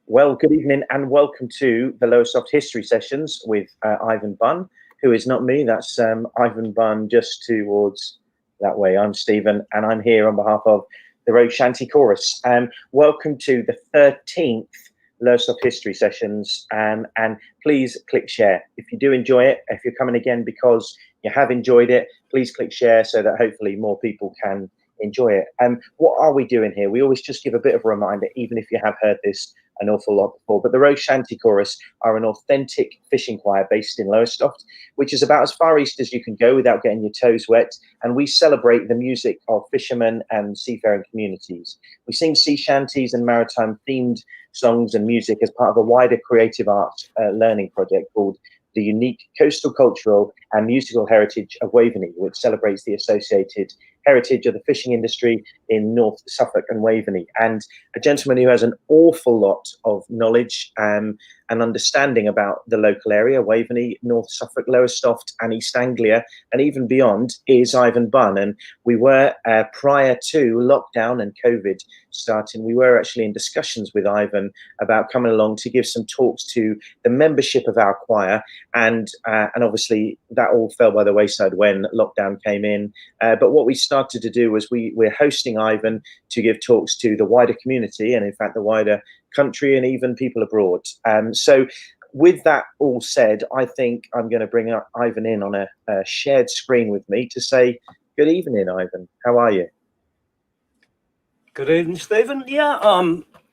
Well, good evening and welcome to the Lowestoft History Sessions with Ivan Bunn, who is not me. That's Ivan Bunn just towards that way. I'm Stephen and I'm here on behalf of the Rogues Shanty Chorus. Welcome to the 13th Lowestoft History Sessions, and please click share. If you do enjoy it, if you're coming again because you have enjoyed it, please click share so that hopefully more people can enjoy it. What are we doing here? We always just give a bit of a reminder, even if you have heard this an awful lot before, but the Rogues Shanty Chorus are an authentic fishing choir based in Lowestoft, which is about as far east as you can go without getting your toes wet, and we celebrate the music of fishermen and seafaring communities. We sing sea shanties and maritime themed songs and music as part of a wider creative arts learning project called the Unique Coastal Cultural and Musical Heritage of Waveney, which celebrates the associated heritage of the fishing industry in North Suffolk and Waveney. And a gentleman who has an awful lot of knowledge and understanding about the local area, Waveney, North Suffolk, Lowestoft and East Anglia, and even beyond, is Ivan Bunn. And we were, prior to lockdown and COVID starting, we were actually in discussions with Ivan about coming along to give some talks to the membership of our choir. And obviously that all fell by the wayside when lockdown came in. But what we started to do was we're hosting Ivan to give talks to the wider community and in fact the wider country and even people abroad. So with that all said, I think I'm going to bring Ivan in on a shared screen with me to say good evening, Ivan. How are you? Good evening, Stephen. Yeah,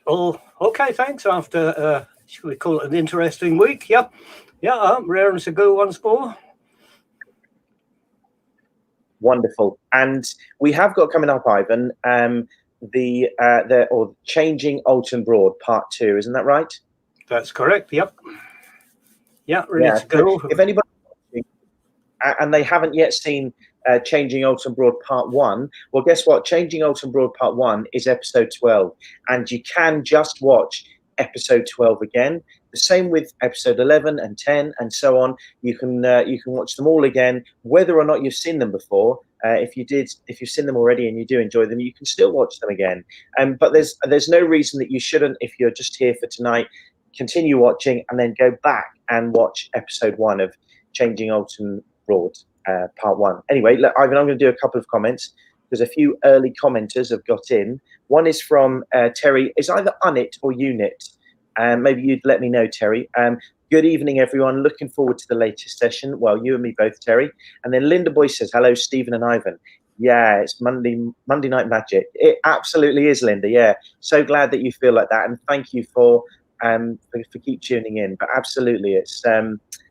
all okay, thanks. After should we call it an interesting week? Yep. Yeah, raring to go once more. Wonderful. And we have got coming up, Ivan, the Changing Oulton Broad Part 2, isn't that right? That's correct. Yep. Yeah, ready to go. So if anybody and they haven't yet seen Changing Oulton Broad Part 1, well, guess what? Changing Oulton Broad Part 1 is episode 12, and you can just watch episode 12 again. The same with episode 11 and 10 and so on. You can watch them all again, whether or not you've seen them before. If you've seen them already and you do enjoy them, you can still watch them again. But there's no reason that you shouldn't, if you're just here for tonight, continue watching and then go back and watch episode 1 of Changing Oulton Broad Part 1. Anyway, look, Ivan, I'm going to do a couple of comments. There's a few early commenters have got in. One is from Terry. Is either unit or unit. Maybe you'd let me know, Terry. Good evening, everyone. Looking forward to the latest session. Well, you and me both, Terry. And then Linda Boyce says, hello, Stephen and Ivan. Yeah, it's Monday Night Magic. It absolutely is, Linda. Yeah, so glad that you feel like that. And thank you for keep tuning in. But absolutely, it's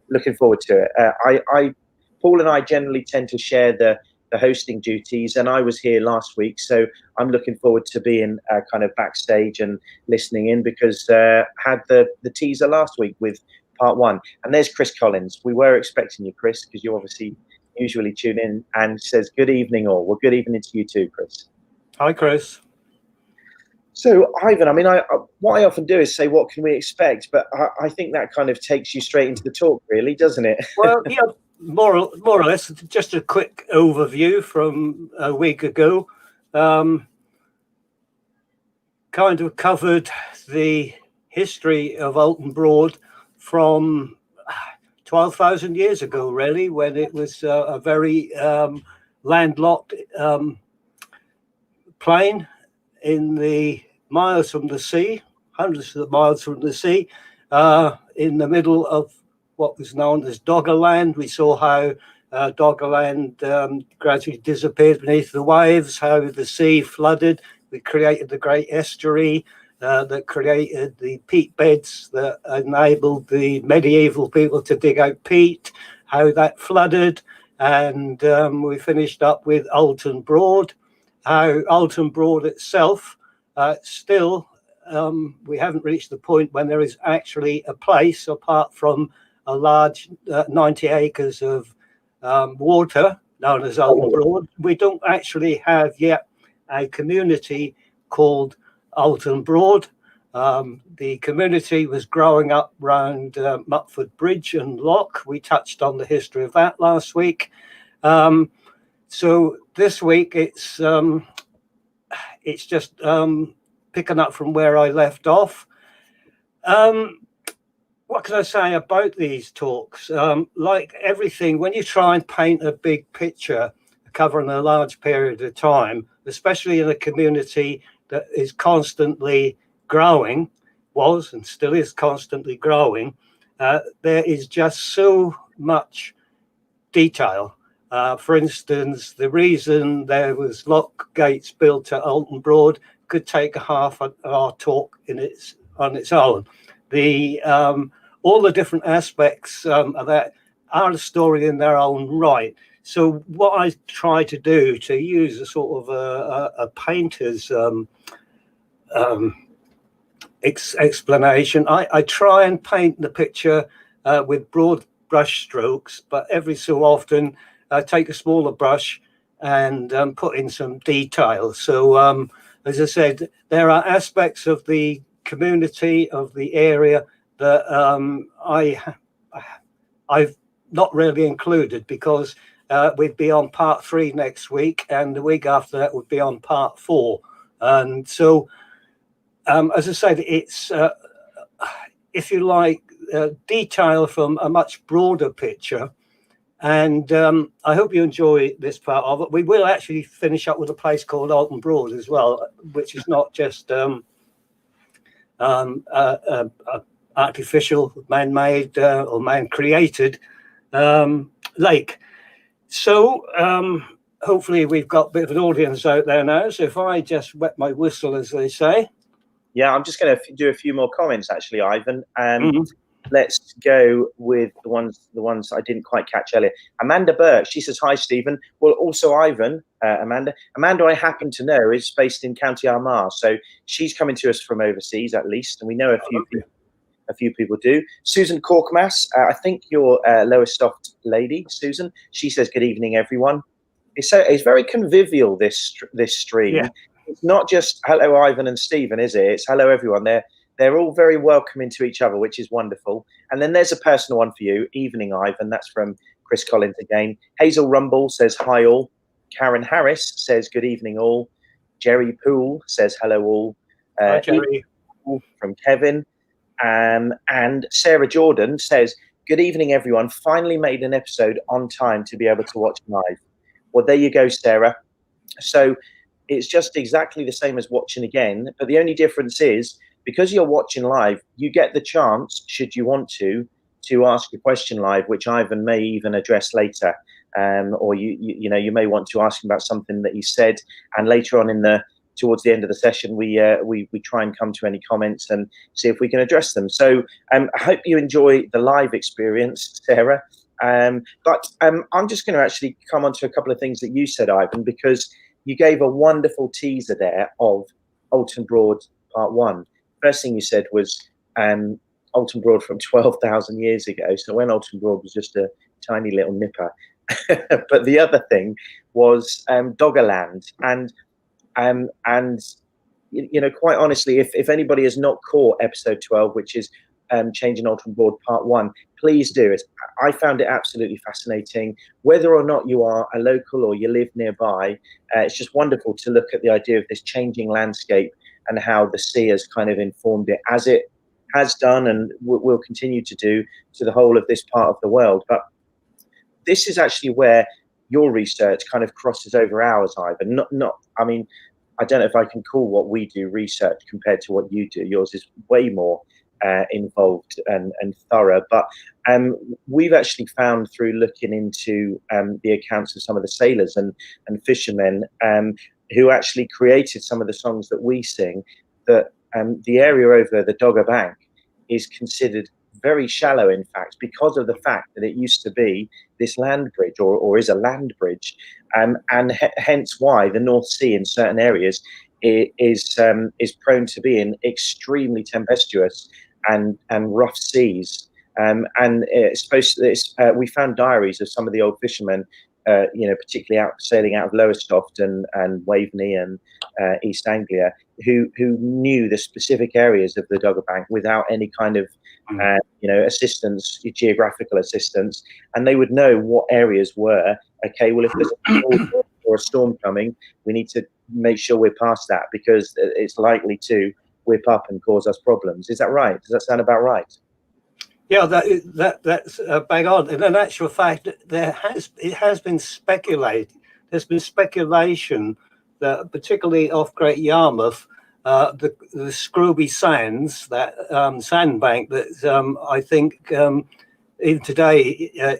looking forward to it. Paul and I generally tend to share the hosting duties, and I was here last week, so I'm looking forward to being kind of backstage and listening in because had the teaser last week with Part 1. And there's Chris Collins. We were expecting you, Chris, because you obviously usually tune in, and says good evening all. Well, good evening to you too, Chris. Hi, Chris. So, Ivan, I mean, what I often do is say, what can we expect? But I think that kind of takes you straight into the talk, really, doesn't it? Well, yeah. More or less, just a quick overview from a week ago. Kind of covered the history of Oulton Broad from 12,000 years ago, really, when it was a very landlocked plain in the miles from the sea, hundreds of miles from the sea, in the middle of what was known as Doggerland. We saw how Doggerland gradually disappeared beneath the waves, how the sea flooded. We created the great estuary that created the peat beds that enabled the medieval people to dig out peat, how that flooded. And we finished up with Oulton Broad, how Oulton Broad itself still, we haven't reached the point when there is actually a place apart from a large 90 acres of water known as Oulton Broad. We don't actually have yet a community called Oulton Broad. The community was growing up around Mutford Bridge and Lock. We touched on the history of that last week. So this week it's just picking up from where I left off. What can I say about these talks? Like everything, when you try and paint a big picture covering a large period of time, especially in a community that is constantly growing, was and still is constantly growing, there is just so much detail. For instance, the reason there was lock gates built at Oulton Broad could take half of our talk on its own. The all the different aspects of that are a story in their own right. So what I try to do, to use a sort of a painter's explanation, I try and paint the picture with broad brush strokes, but every so often take a smaller brush and put in some detail. So as I said, there are aspects of the community, of the area, that I've not really included, because we'd be on part 3 next week, and the week after that would be on part 4. And so, as I said, it's, if you like, detail from a much broader picture. And I hope you enjoy this part of it. We will actually finish up with a place called Oulton Broad as well, which is not just artificial, man-made or man-created lake. So hopefully we've got a bit of an audience out there now. So if I just wet my whistle, as they say. Yeah, I'm just going to do a few more comments, actually, Ivan. Let's go with the ones I didn't quite catch earlier. Amanda Burke, she says, hi, Stephen. Well, also Ivan, Amanda. Amanda, I happen to know, is based in County Armagh. So she's coming to us from overseas, at least. And we know a few people do. Susan Corkmass, I think you're a Lowestoft lady, Susan. She says, good evening, everyone. It's very convivial, this stream. Yeah. It's not just hello, Ivan and Stephen, is it? It's hello, everyone. They're all very welcoming to each other, which is wonderful. And then there's a personal one for you. Evening, Ivan. That's from Chris Collins again. Hazel Rumble says, hi, all. Karen Harris says, good evening, all. Jerry Poole says, hello, all. Hi, Jerry. From Kevin. And Sarah Jordan says, good evening, everyone. Finally made an episode on time to be able to watch live. Well, there you go, Sarah. So it's just exactly the same as watching again. But the only difference is, because you're watching live, you get the chance, should you want to ask a question live, which Ivan may even address later. Or you may want to ask him about something that he said. And later on towards the end of the session, we try and come to any comments and see if we can address them. So I hope you enjoy the live experience, Sarah. But I'm just going to actually come on to a couple of things that you said, Ivan, because you gave a wonderful teaser there of Oulton Broad Part 1. First thing you said was Oulton Broad from 12,000 years ago. So when Oulton Broad was just a tiny little nipper. But the other thing was Doggerland. And quite honestly, if anybody has not caught episode 12, which is Changing Oulton Broad Part 1, please do it. I found it absolutely fascinating. Whether or not you are a local or you live nearby, it's just wonderful to look at the idea of this changing landscape and how the sea has kind of informed it, as it has done and will continue to do, to the whole of this part of the world. But this is actually where your research kind of crosses over ours, Ivan. I mean, I don't know if I can call what we do research compared to what you do. Yours is way more involved and thorough, but we've actually found, through looking into the accounts of some of the sailors and fishermen who actually created some of the songs that we sing, that the area over the Dogger Bank is considered very shallow, in fact, because of the fact that it used to be this land bridge, or is a land bridge, and hence why the North Sea in certain areas is prone to being extremely tempestuous and rough seas. We found diaries of some of the old fishermen, particularly sailing out of Lowestoft and Waveney and East Anglia, who knew the specific areas of the Dogger Bank without any kind of assistance, geographical assistance, and they would know what areas were. Okay, well, if there's a storm coming, we need to make sure we're past that, because it's likely to whip up and cause us problems. Is that right? Does that sound about right? Yeah, that's bang on. And in actual fact, it has been speculated. There's been speculation that, particularly off Great Yarmouth, the Scrooby Sands, that sandbank that I think even today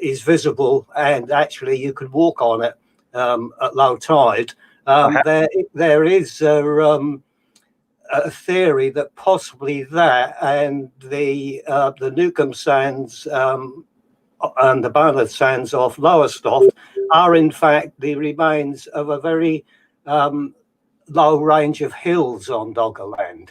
is visible, and actually you can walk on it at low tide. There is a theory that possibly that and the Newcombe Sands and the Barnard Sands off Lowestoft are in fact the remains of a very low range of hills on Doggerland.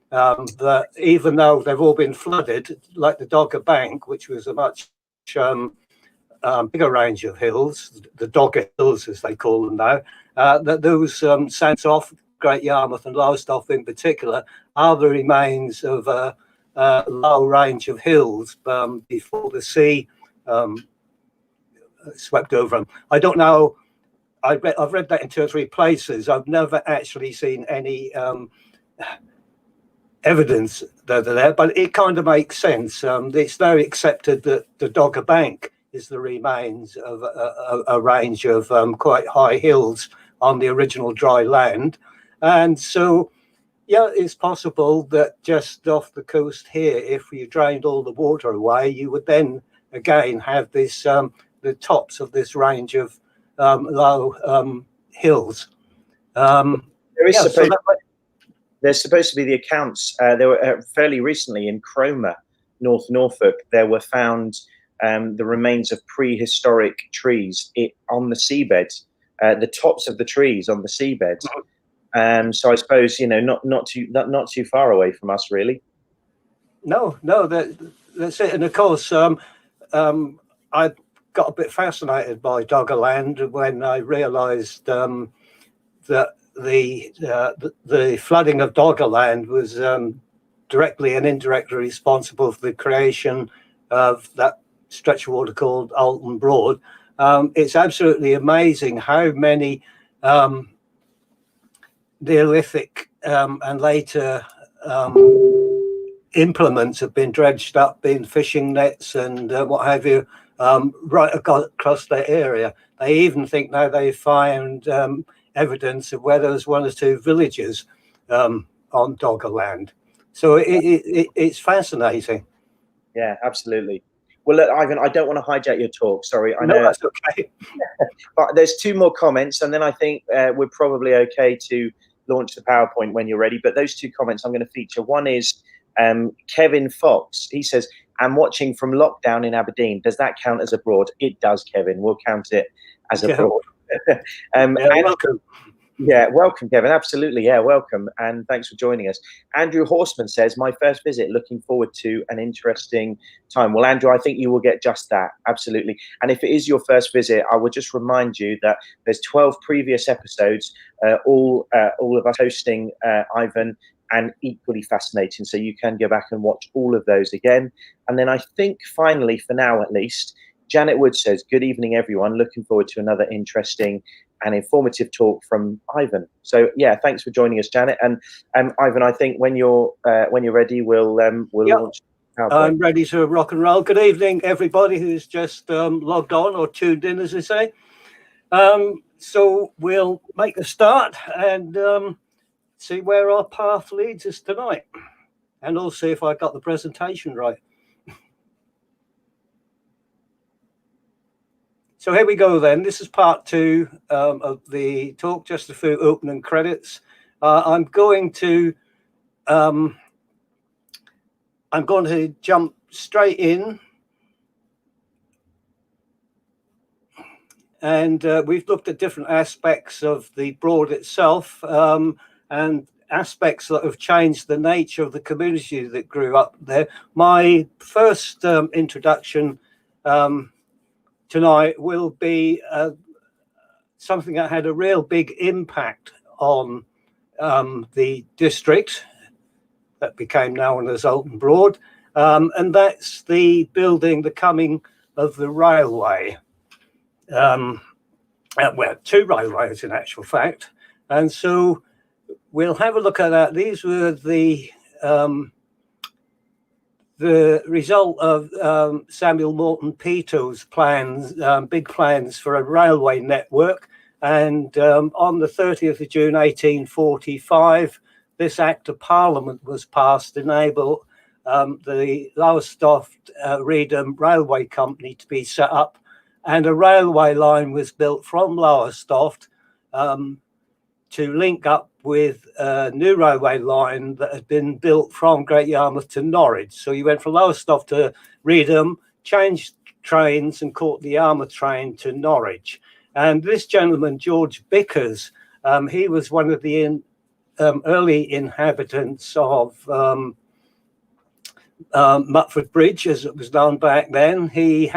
That even though they've all been flooded, like the Dogger Bank, which was a much bigger range of hills, the Dogger Hills as they call them now, that those sands off Great Yarmouth and Lowestoft in particular are the remains of a low range of hills before the sea swept over them. I don't know. I've read that in 2 or 3 places. I've never actually seen any evidence that they're there, but it kind of makes sense. It's now accepted that the Dogger Bank is the remains of a range of quite high hills on the original dry land. And so, yeah, it's possible that just off the coast here, if you drained all the water away, you would then again have this the tops of this range of low hills. There's supposed to be the accounts. There were fairly recently in Cromer, North Norfolk. There were found the remains of prehistoric trees on the seabed, the tops of the trees on the seabed. So I suppose not too far away from us, really. No, that's it. And of course, I got a bit fascinated by Doggerland when I realised that the flooding of Doggerland was directly and indirectly responsible for the creation of that stretch of water called Oulton Broad. It's absolutely amazing how many Neolithic and later implements have been dredged up in fishing nets and what have you, right across that area. They even think now they found evidence of where there was 1 or 2 villages on Doggerland. So it's fascinating. Yeah, absolutely. Well, look, Ivan, I don't want to hijack your talk. Sorry, I know. No, that's okay. But there's 2 more comments, and then I think we're probably okay to launch the PowerPoint when you're ready. But those 2 comments I'm going to feature. One is Kevin Fox. He says, "I'm watching from lockdown in Aberdeen. Does that count as abroad?" It does, Kevin. We'll count it as abroad. Welcome. Yeah, welcome, Kevin. Absolutely. Yeah, welcome. And thanks for joining us. Andrew Horseman says, "My first visit, looking forward to an interesting time." Well, Andrew, I think you will get just that. Absolutely. And if it is your first visit, I will just remind you that there's 12 previous episodes, all of us hosting Ivan, and equally fascinating. So you can go back and watch all of those again. And then I think finally, for now at least, Janet Wood says, "Good evening, everyone. Looking forward to another interesting and informative talk from Ivan." So yeah, thanks for joining us, Janet. And Ivan, I think when you're ready, we'll launch. I'm ready to rock and roll. Good evening, everybody who's just logged on or tuned in, as they say. So we'll make a start and see where our path leads us tonight, and also if I got the presentation right. So here we go then. This is part 2 of the talk, just a few opening credits. I'm going to jump straight in. And we've looked at different aspects of the Broad itself and aspects that have changed the nature of the community that grew up there. My first introduction tonight will be something that had a real big impact on the district that became known as Oulton Broad, and that's the coming of the railway. Well, 2 railways in actual fact. And so we'll have a look at that. These were the result of Samuel Morton Peato's plans, big plans for a railway network. And on the 30th of June 1845, this Act of Parliament was passed to enable the Lowestoft Reedham Railway Company to be set up, and a railway line was built from Lowestoft to link up with a new railway line that had been built from Great Yarmouth to Norwich. So you went from Lowestoft to Reedham, changed trains and caught the Yarmouth train to Norwich. And this gentleman, George Bickers, he was one of the early inhabitants of Mutford Bridge, as it was known back then. He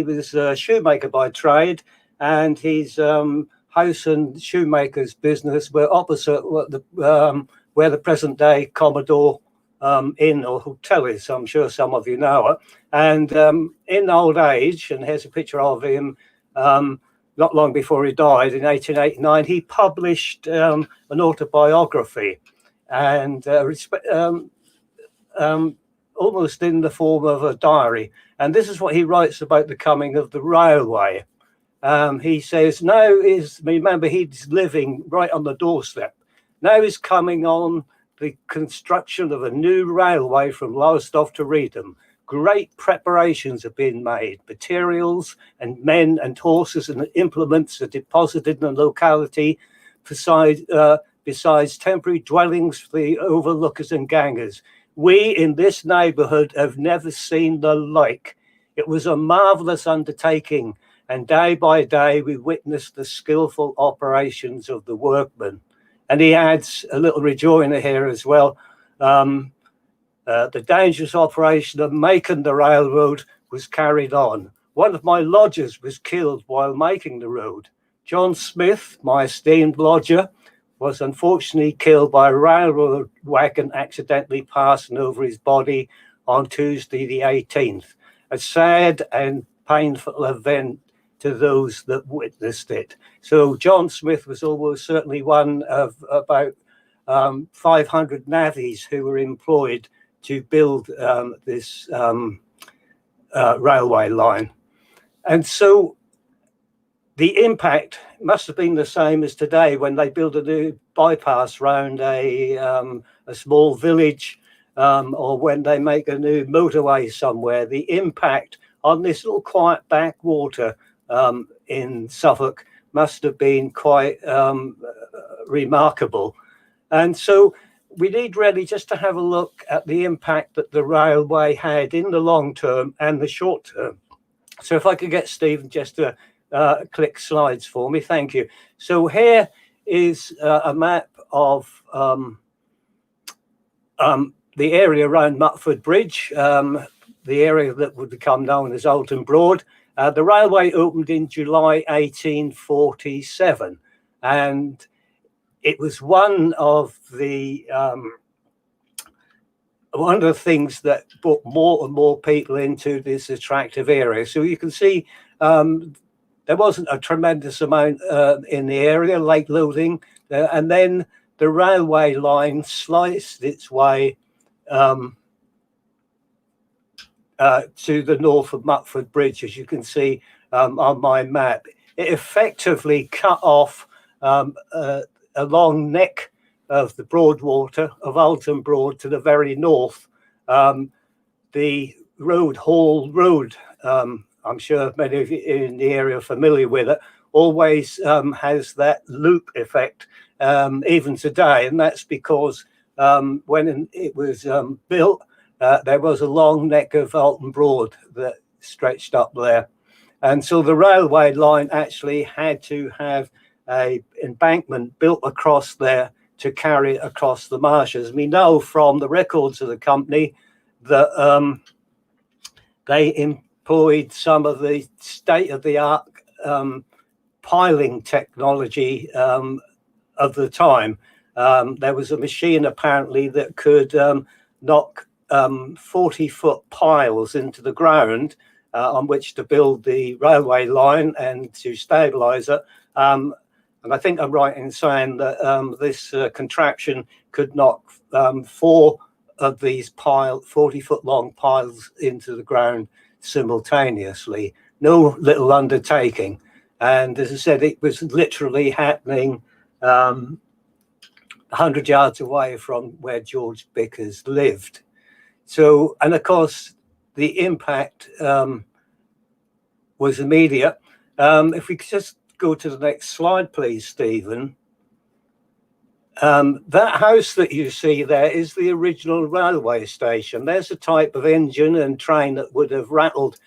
was a shoemaker by trade, and his house and shoemaker's business were opposite where the present day Commodore Inn or Hotel is. I'm sure some of you know it. And in old age, and here's a picture of him not long before he died in 1889, he published an autobiography, and almost in the form of a diary. And this is what he writes about the coming of the railway. He says, remember, he's living right on the doorstep. Now is coming on the construction of a new railway from Lowestoft to Reedham. Great preparations have been made. Materials and men and horses and implements are deposited in the locality, besides temporary dwellings for the overlookers and gangers. We in this neighbourhood have never seen the like. It was a marvellous undertaking, and day by day we witnessed the skillful operations of the workmen. And he adds a little rejoinder here as well. The dangerous operation of making the railroad was carried on. One of my lodgers was killed while making the road. John Smith, my esteemed lodger, was unfortunately killed by a railroad wagon accidentally passing over his body on Tuesday the 18th. A sad and painful event to those that witnessed it. So John Smith was almost certainly one of about 500 navvies who were employed to build this railway line. And so the impact must have been the same as today when they build a new bypass round a small village, or when they make a new motorway somewhere. The impact on this little quiet backwater in Suffolk must have been quite remarkable. And so we need really just to have a look at the impact that the railway had in the long term and the short term. So if I could get Stephen just to click slides for me, thank you. So here is a map of the area around Mutford Bridge, the area that would become known as Oulton Broad. The railway opened in July 1847, and it was one of the things that brought more and more people into this attractive area. So you can see there wasn't a tremendous amount in the area, lake loading, and then the railway line sliced its way to the north of Mutford Bridge, as you can see on my map. It effectively cut off a long neck of the Broadwater of Oulton Broad to the very north. The Hall Road, I'm sure many of you in the area are familiar with it, always has that loop effect even today. And that's because when it was built, there was a long neck of Oulton Broad that stretched up there. And so the railway line actually had to have an embankment built across there to carry it across the marshes. We know from the records of the company that they employed some of the state-of-the-art piling technology of the time. There was a machine apparently that could knock 40-foot piles into the ground on which to build the railway line and to stabilize it. And I think I'm right in saying that this contraption could knock 4 of these 40-foot long piles into the ground simultaneously. No little undertaking. And as I said, it was literally happening 100 yards away from where George Bickers lived. So, and of course, the impact was immediate. If we could just go to the next slide, please, Stephen. That house that you see there is the original railway station. There's a type of engine and train that would have rattled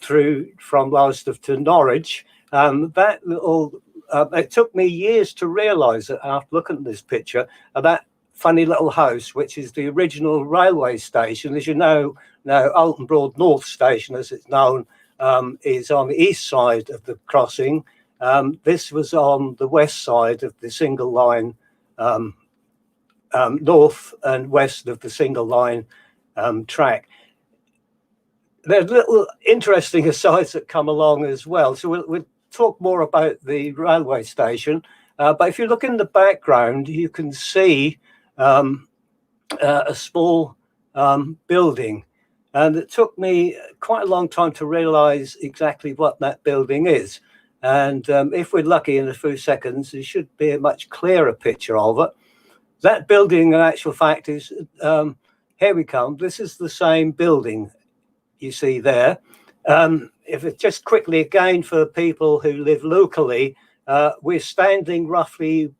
through from Lowestoft to Norwich. That little, it took me years to realise that after looking at this picture, that funny little house, which is the original railway station, as you know, now Oulton Broad North Station, as it's known, is on the east side of the crossing. This was on the west side of the single line, north and west of the single line track. There's little interesting asides that come along as well. So we'll talk more about the railway station. But if you look in the background, you can see a small building. And it took me quite a long time to realize exactly what that building is. And if we're lucky in a few seconds, there should be a much clearer picture of it. That building, in actual fact, is, here we come. This is the same building you see there. If it just quickly again for people who live locally, we're standing roughly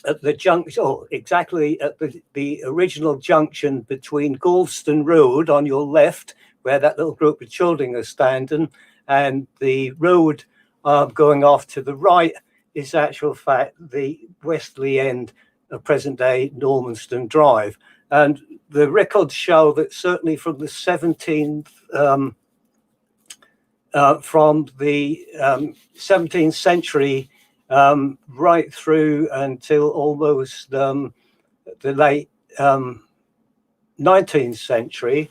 at the junction, exactly at the original junction between Oulton Broad on your left, where that little group of children are standing, and the road going off to the right is actual fact the westerly end of present-day Normanston Drive. And the records show that certainly from the 17th, from the 17th century right through until almost the late 19th century,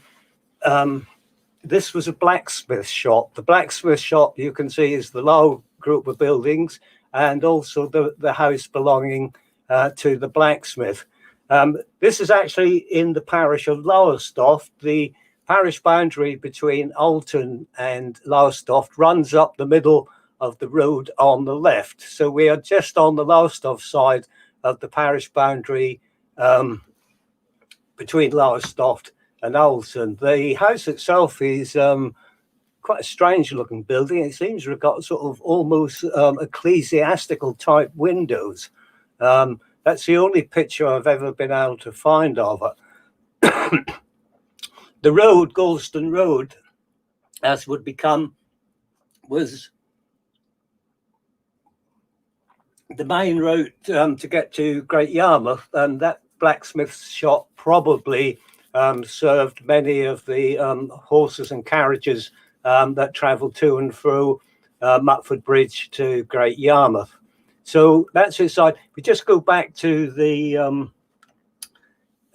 this was a blacksmith shop. The blacksmith shop, you can see, is the low group of buildings, and also the house belonging to the blacksmith. This is actually in the parish of Lowestoft. The parish boundary between Oulton and Lowestoft runs up the middle of the road on the left. So we are just on the Lowestoft side of the parish boundary between Lowestoft and Oulton. The house itself is quite a strange looking building. It seems to have got sort of almost ecclesiastical type windows. That's the only picture I've ever been able to find of it. The road, Oulton Road, as would become, was the main route to get to Great Yarmouth, and that blacksmith's shop probably served many of the horses and carriages that travelled to and through Mutford Bridge to Great Yarmouth. So that's his side. We just go back to the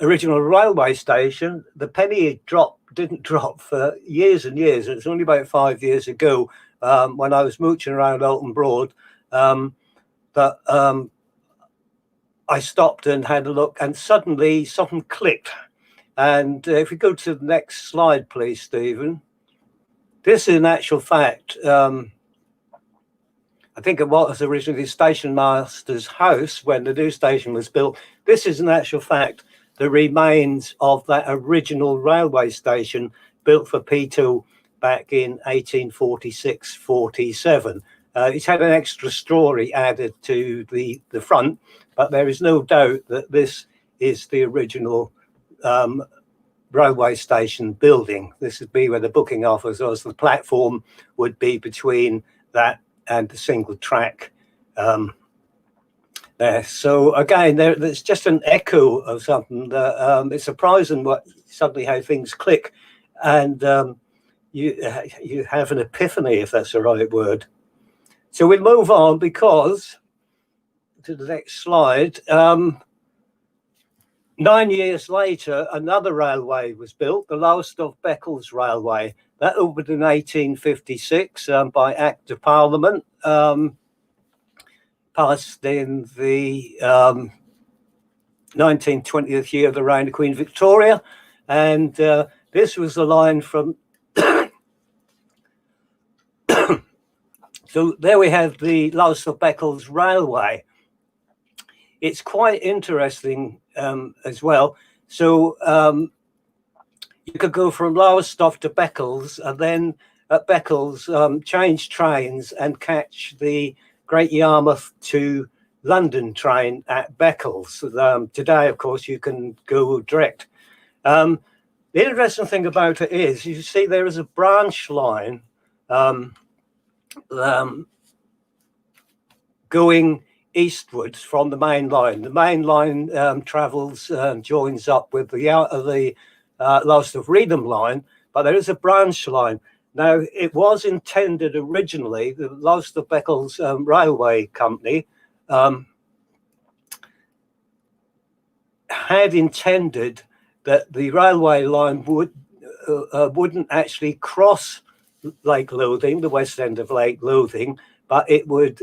original railway station. The penny didn't drop for years and years. It was only about 5 years ago when I was mooching around Oulton Broad that I stopped and had a look, and suddenly something clicked. And if we go to the next slide, please, Stephen. This, in actual fact, I think it was originally the station master's house when the new station was built. This is, in actual fact, the remains of that original railway station built for P2 back in 1846-47. It's had an extra story added to the front, but there is no doubt that this is the original railway station building. This would be where the booking office was. The platform would be between that and the single track there. So again, there's just an echo of something that it's surprising suddenly how things click, and you have an epiphany, if that's the right word. So we'll move on because to the next slide. 9 years later, another railway was built, the Lowestoft Beccles Railway. That opened in 1856 by Act of Parliament, passed in the 1920th year of the reign of Queen Victoria. And this was the line from... So there we have the Lowestoft-Beccles Railway. It's quite interesting as well. So you could go from Lowestoft to Beccles, and then at Beccles change trains and catch the Great Yarmouth to London train at Beccles. Today, of course, you can go direct. The interesting thing about it is, you see there is a branch line going eastwards from the main line. The main line travels and joins up with the Lowestoft-Reedham line, but there is a branch line. Now, it was intended originally, the Lowestoft-Beccles Railway Company had intended that the railway line wouldn't actually cross Lake Lothing, the west end of Lake Lothing, but it would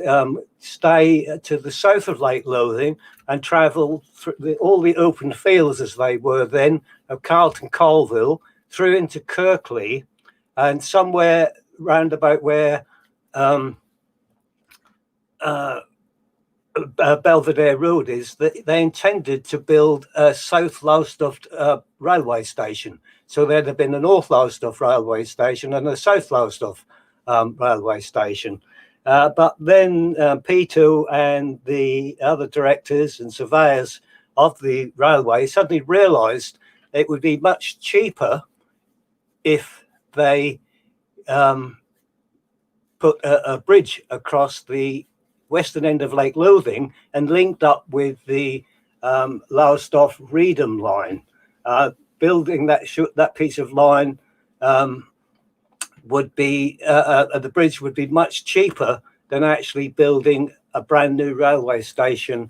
stay to the south of Lake Lothing and travel through all the open fields as they were then of Carlton Colville through into Kirkley, and somewhere round about where Belvedere Road is, that they intended to build a South Lowestoft railway station. So there'd have been a North Lowestoft railway station and a South Lowestoft railway station. But then Peto and the other directors and surveyors of the railway suddenly realised it would be much cheaper if they put a bridge across the western end of Lake Lothing and linked up with the Lowestoft-Reedham line. Building that piece of line would be the bridge would be much cheaper than actually building a brand new railway station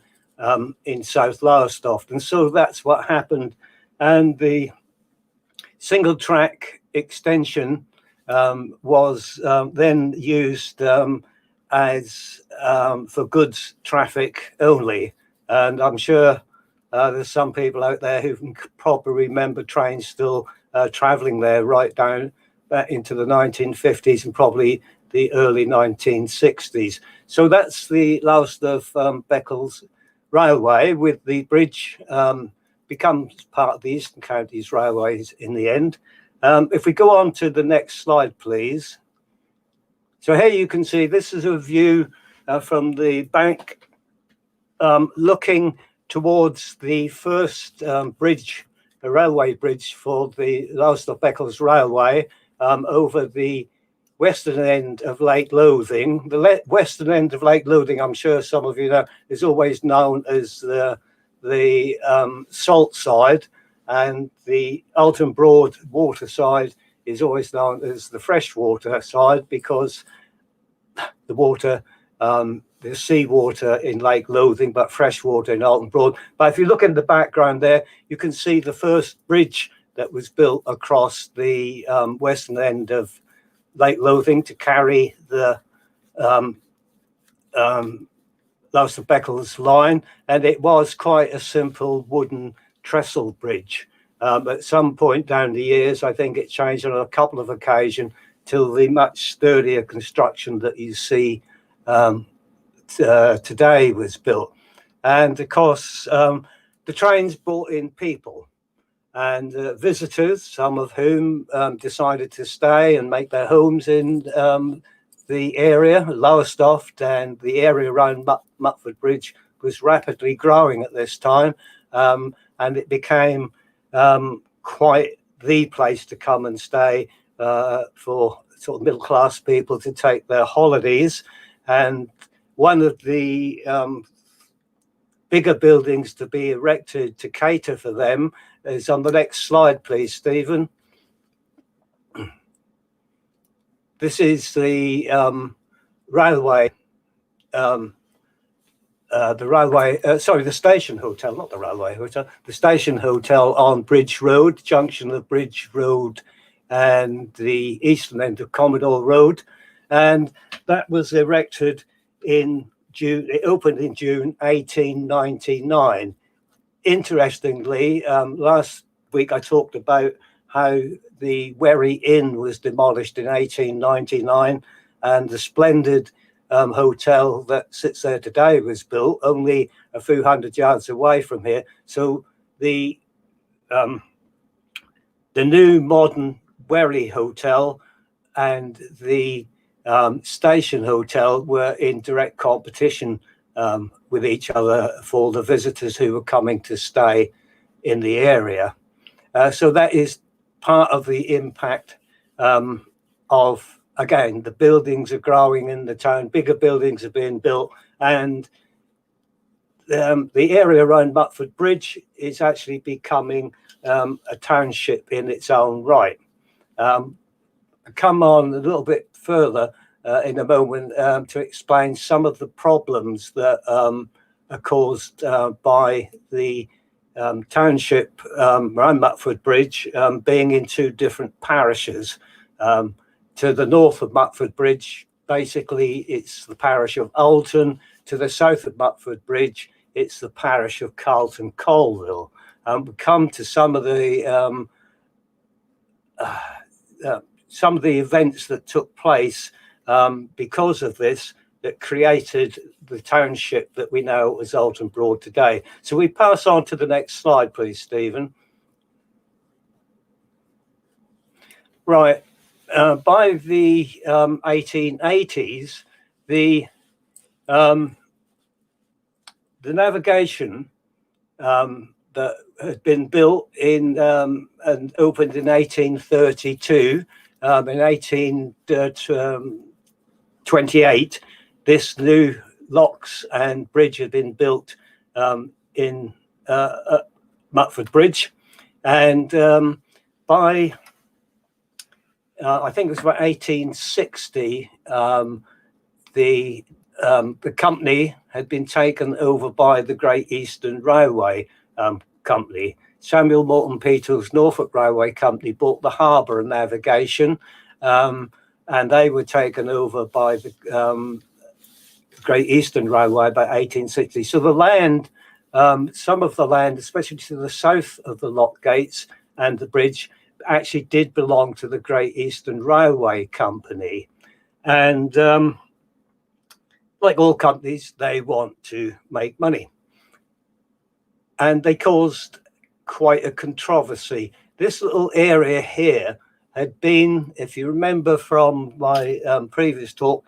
in South Lowestoft, and so that's what happened. And the single track extension was then used as for goods traffic only, and I'm sure there's some people out there who can probably remember trains still travelling there right down into the 1950s and probably the early 1960s. So that's the Lowestoft-Beccles Railway, with the bridge becomes part of the Eastern Counties Railways in the end. If we go on to the next slide, please. So here you can see this is a view from the bank looking towards the first bridge, the railway bridge for the Lowestoft-Beccles Railway over the western end of Lake Lothing. The western end of Lake Lothing, I'm sure some of you know, is always known as the salt side, and the Oulton Broad water side is always known as the freshwater side, because the water, the seawater in Lake Lothing, but freshwater in Oulton Broad. But if you look in the background there, you can see the first bridge that was built across the western end of Lake Lothing to carry the Lowestoft-Beccles line, and it was quite a simple wooden trestle bridge. At some point down the years, I think it changed on a couple of occasions till the much sturdier construction that you see today was built. And of course, the trains brought in people and visitors, some of whom decided to stay and make their homes in the area. Lowestoft and the area around Mutford Bridge was rapidly growing at this time, and it became quite the place to come and stay for sort of middle-class people to take their holidays. And one of the bigger buildings to be erected to cater for them is on the next slide, please, Stephen. This is the railway, the station hotel, not the railway hotel, the station hotel on Bridge Road, junction of Bridge Road and the eastern end of Commodore Road, and that was erected in June. It opened in June 1899. Interestingly, last week I talked about how the Wherry Inn was demolished in 1899, and the splendid hotel that sits there today was built only a few hundred yards away from here. So the new modern Wherry Hotel and the Station Hotel were in direct competition with each other for the visitors who were coming to stay in the area. So that is part of the impact of, again, the buildings are growing in the town, bigger buildings are being built, and the area around Mutford Bridge is actually becoming a township in its own right. I'll come on a little bit further in a moment to explain some of the problems that are caused by the township around Mutford Bridge being in two different parishes. To the north of Mutford Bridge, basically it's the parish of Oulton. To the south of Mutford Bridge, it's the parish of Carlton Colville. We come to some of the events that took place because of this, that created the township that we know as Oulton Broad today. So we pass on to the next slide, please, Stephen. Right. By the 1880s, the navigation that had been built in and opened in 1832, in 1828, this new locks and bridge had been built in Mutford Bridge, and by I think it was about 1860, the company had been taken over by the Great Eastern Railway Company. Samuel Morton Peters Norfolk Railway Company bought the harbour and navigation, and they were taken over by the Great Eastern Railway by 1860. So the land, some of the land, especially to the south of the lock gates and the bridge, actually did belong to the Great Eastern Railway Company. And like all companies, they want to make money. And they caused quite a controversy. This little area here had been, if you remember from my previous talk,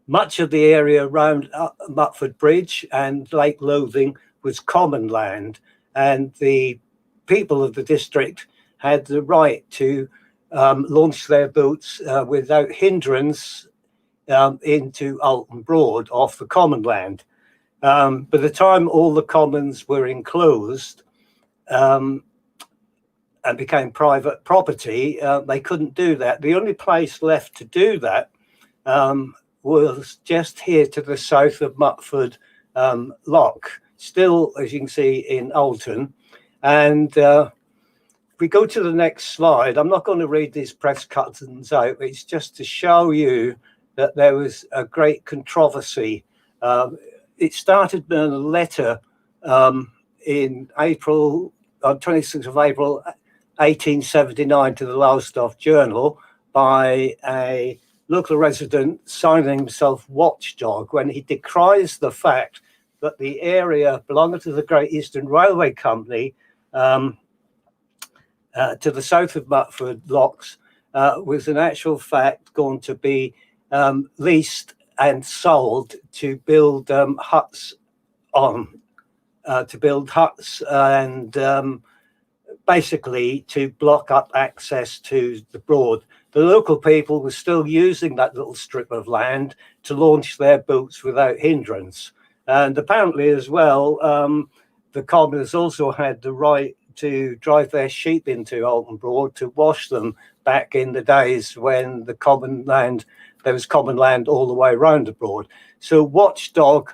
much of the area around Mutford Bridge and Lake Lothing was common land, and the people of the district had the right to launch their boats without hindrance into Oulton Broad off the common land. By the time all the commons were enclosed and became private property, they couldn't do that. The only place left to do that was just here to the south of Mutford Lock, still, as you can see, in Oulton. And if we go to the next slide, I'm not going to read these press cuttings out. It's just to show you that there was a great controversy. It started in a letter in April, on 26th of April, 1879 to the Lowestoft Journal by a local resident signing himself Watchdog, when he decries the fact that the area belonging to the Great Eastern Railway Company to the south of Mutford Locks was in actual fact going to be leased and sold to build huts and basically to block up access to the Broad. The local people were still using that little strip of land to launch their boats without hindrance. And apparently as well, the commoners also had the right to drive their sheep into Oulton Broad to wash them back in the days when the common land, there was common land all the way around the Broad. So Watchdog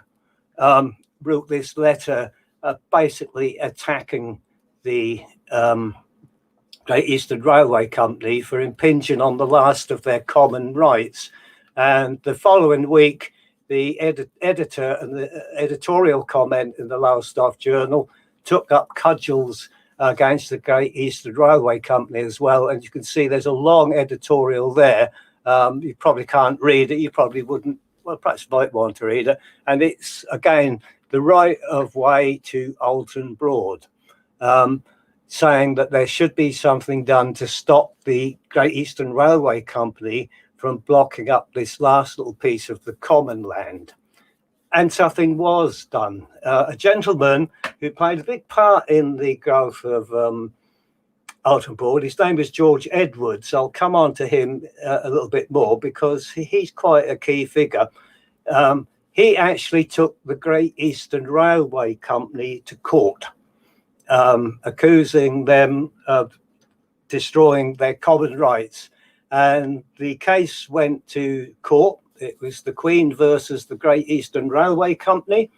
wrote this letter basically attacking the Great Eastern Railway Company for impinging on the last of their common rights. And the following week, the editor and the editorial comment in the Lowestoft Journal took up cudgels against the Great Eastern Railway Company as well. And you can see there's a long editorial there. You probably can't read it. You probably wouldn't, well, perhaps might want to read it. And it's, again, the right of way to Oulton Broad, saying that there should be something done to stop the Great Eastern Railway Company from blocking up this last little piece of the common land. And something was done. A gentleman who played a big part in the growth of Oulton Broad, his name was George Edwards. I'll come on to him a little bit more because he's quite a key figure. He actually took the Great Eastern Railway Company to court, accusing them of destroying their common rights. And the case went to court. It was the Queen versus the Great Eastern Railway Company.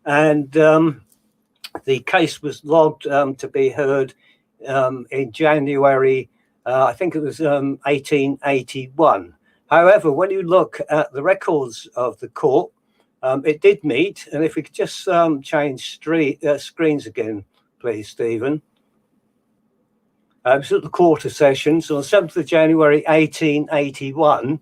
And the case was logged to be heard in January, I think it was 1881. However, when you look at the records of the court, it did meet. And if we could just change screens again, please, Stephen. It was at the quarter sessions on the 7th of January 1881.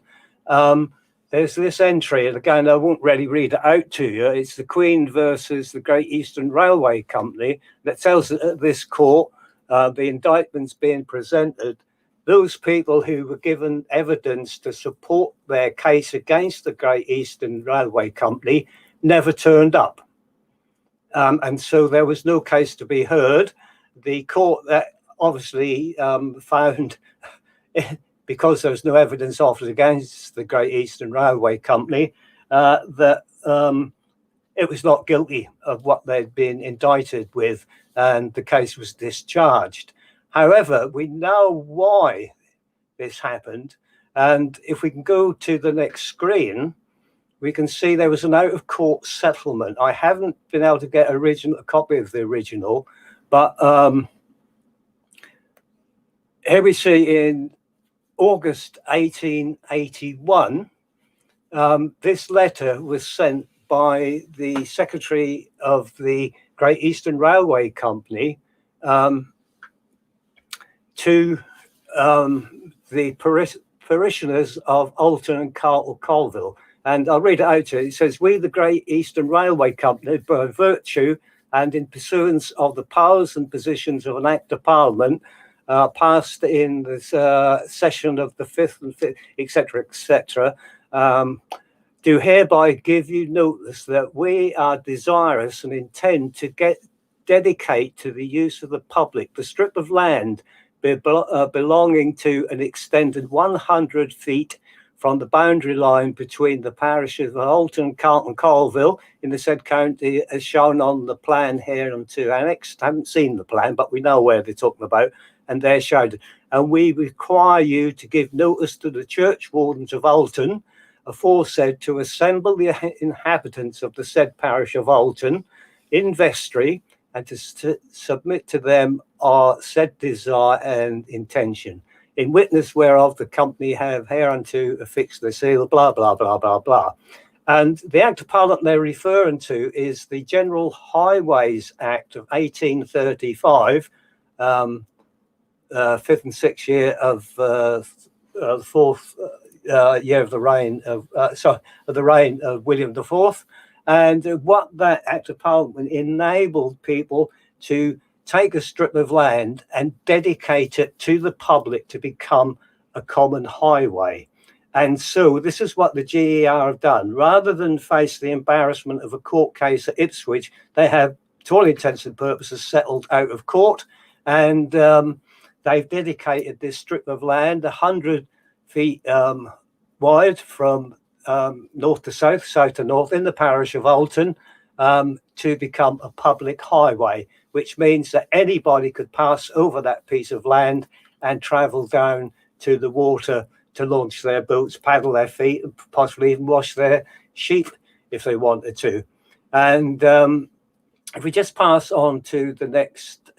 There's this entry, and again, I won't really read it out to you. It's the Queen versus the Great Eastern Railway Company that tells this court, the indictments being presented, those people who were given evidence to support their case against the Great Eastern Railway Company never turned up. And so there was no case to be heard. The court that obviously found, because there was no evidence offered against the Great Eastern Railway Company, that it was not guilty of what they'd been indicted with, and the case was discharged. However, we know why this happened, and if we can go to the next screen, we can see there was an out-of-court settlement. I haven't been able to get a copy of the original, but here we see in August 1881, this letter was sent by the secretary of the Great Eastern Railway Company to the parishioners of Oulton and Colville. And I'll read it out to you. It says, "We, the Great Eastern Railway Company, by virtue and in pursuance of the powers and positions of an Act of Parliament passed in the session of the 5th and 5th, etc., do hereby give you notice that we are desirous and intend to dedicate to the use of the public the strip of land belonging to and extended 100 feet from the boundary line between the parishes of Oulton, Carlton, Colville in the said county, as shown on the plan here and to annexed. I haven't seen the plan, but we know where they're talking about, and they're shouted. And we require you to give notice to the churchwardens of Oulton, aforesaid, to assemble the inhabitants of the said parish of Oulton in vestry, and to submit to them our said desire and intention. In witness whereof the company have hereunto affixed the seal, blah, blah, blah, blah, blah. And the Act of Parliament they're referring to is the General Highways Act of 1835, 5th and 6th year of the 4th year of the reign of William IV. And what that Act of Parliament enabled people to take a strip of land and dedicate it to the public to become a common highway. And so this is what the GER have done. Rather than face the embarrassment of a court case at Ipswich, they have, to all intents and purposes, settled out of court. And they've dedicated this strip of land 100 feet wide from north to south, south to north, in the parish of Oulton, to become a public highway, which means that anybody could pass over that piece of land and travel down to the water to launch their boats, paddle their feet, and possibly even wash their sheep if they wanted to. And if we just pass on to the next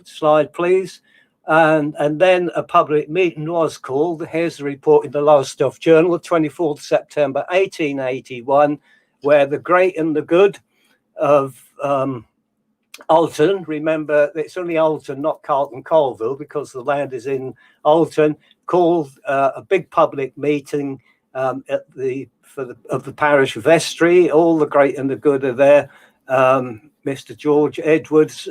slide, please, And then a public meeting was called. Here's the report in the Lowestoft Journal, 24th September 1881, where the great and the good of Oulton, remember it's only Oulton, not Carlton Colville, because the land is in Oulton, called a big public meeting of the parish vestry. All the great and the good are there. Mr. George Edwards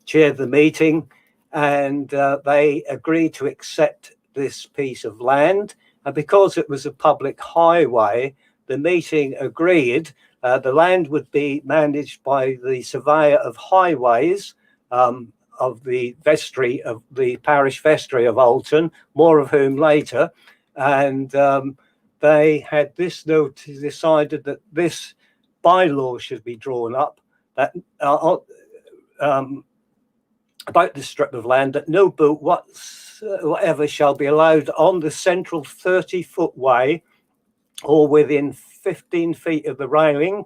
chaired the meeting, and they agreed to accept this piece of land. And because it was a public highway, the meeting agreed the land would be managed by the surveyor of highways of the vestry of the parish vestry of Oulton, more of whom later. And they had this note decided that this bylaw should be drawn up that about this strip of land, that no boat whatever shall be allowed on the central 30-foot way or within 15 feet of the railing,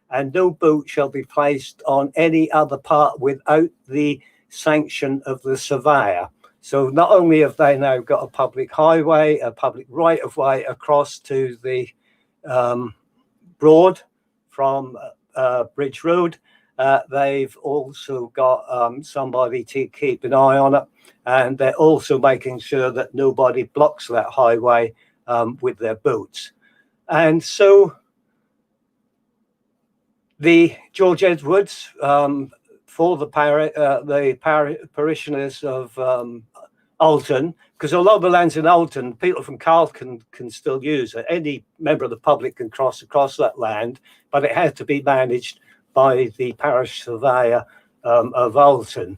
and no boat shall be placed on any other part without the sanction of the surveyor. So not only have they now got a public highway, a public right-of-way across to the Broad from Bridge Road, they've also got somebody to keep an eye on it, and they're also making sure that nobody blocks that highway with their boats. And so the George Edwards for the parishioners of Oulton, because a lot of the lands in Oulton, people from Carlton can still use it. Any member of the public can cross across that land, but it has to be managed by the parish surveyor of Oulton.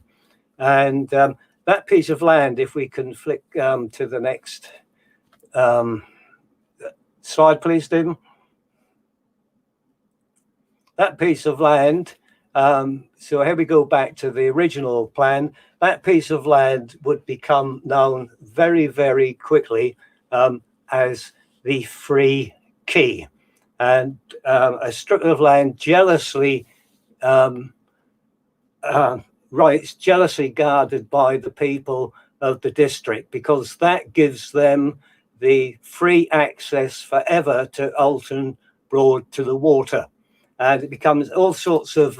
And that piece of land, if we can flick to the next slide, please, Stephen. That piece of land, so here we go back to the original plan. That piece of land would become known very, very quickly as the Free Quay, and a strip of land jealously jealously guarded by the people of the district, because that gives them the free access forever to Oulton Broad, to the water. And it becomes all sorts of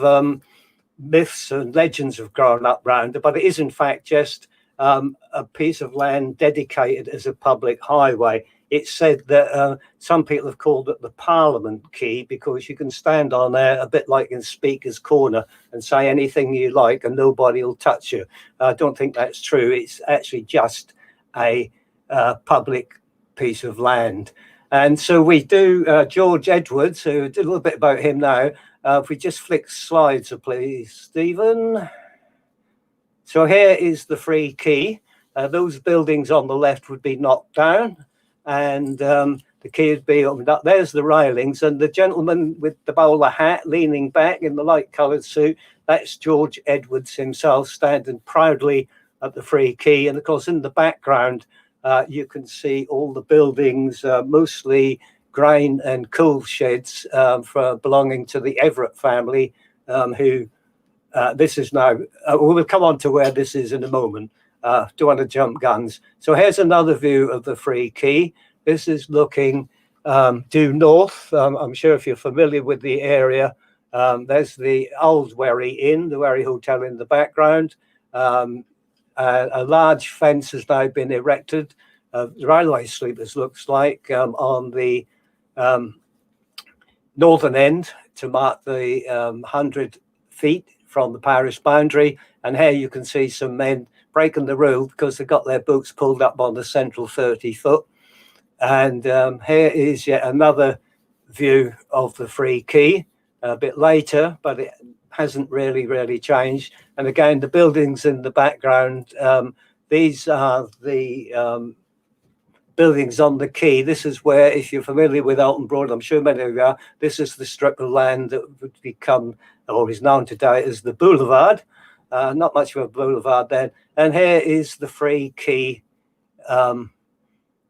myths and legends have grown up around it, but it is in fact just a piece of land dedicated as a public highway. It's said that some people have called it the Parliament Quay, because you can stand on there a bit like in Speaker's Corner and say anything you like and nobody will touch you. I don't think that's true. It's actually just a public piece of land. And so we do George Edwards, who did a little bit about him now. If we just flick slides, please, Stephen. So here is the Free Quay. Those buildings on the left would be knocked down, and the quay would be opened up. There's the railings, and the gentleman with the bowler hat leaning back in the light-coloured suit, that's George Edwards himself, standing proudly at the Free Quay. And of course, in the background, you can see all the buildings, mostly grain and coal sheds belonging to the Everett family, who this is now, we'll come on to where this is in a moment. Don't want to jump guns. So here's another view of the Free Quay. This is looking due north. I'm sure if you're familiar with the area, there's the old Wherry Inn, the Wherry Hotel in the background. A large fence has now been erected, railway sleepers looks like, on the northern end to mark the 100 feet from the parish boundary. And here you can see some men breaking the rule because they've got their boats pulled up on the central 30-foot. And here is yet another view of the Free Quay a bit later, but it hasn't really changed. And again, the buildings in the background, these are the buildings on the quay. This is where, if you're familiar with Oulton Broad, I'm sure many of you are, this is the strip of land that would become, or is known today as the boulevard. Not much of a boulevard then. And here is the Free Quay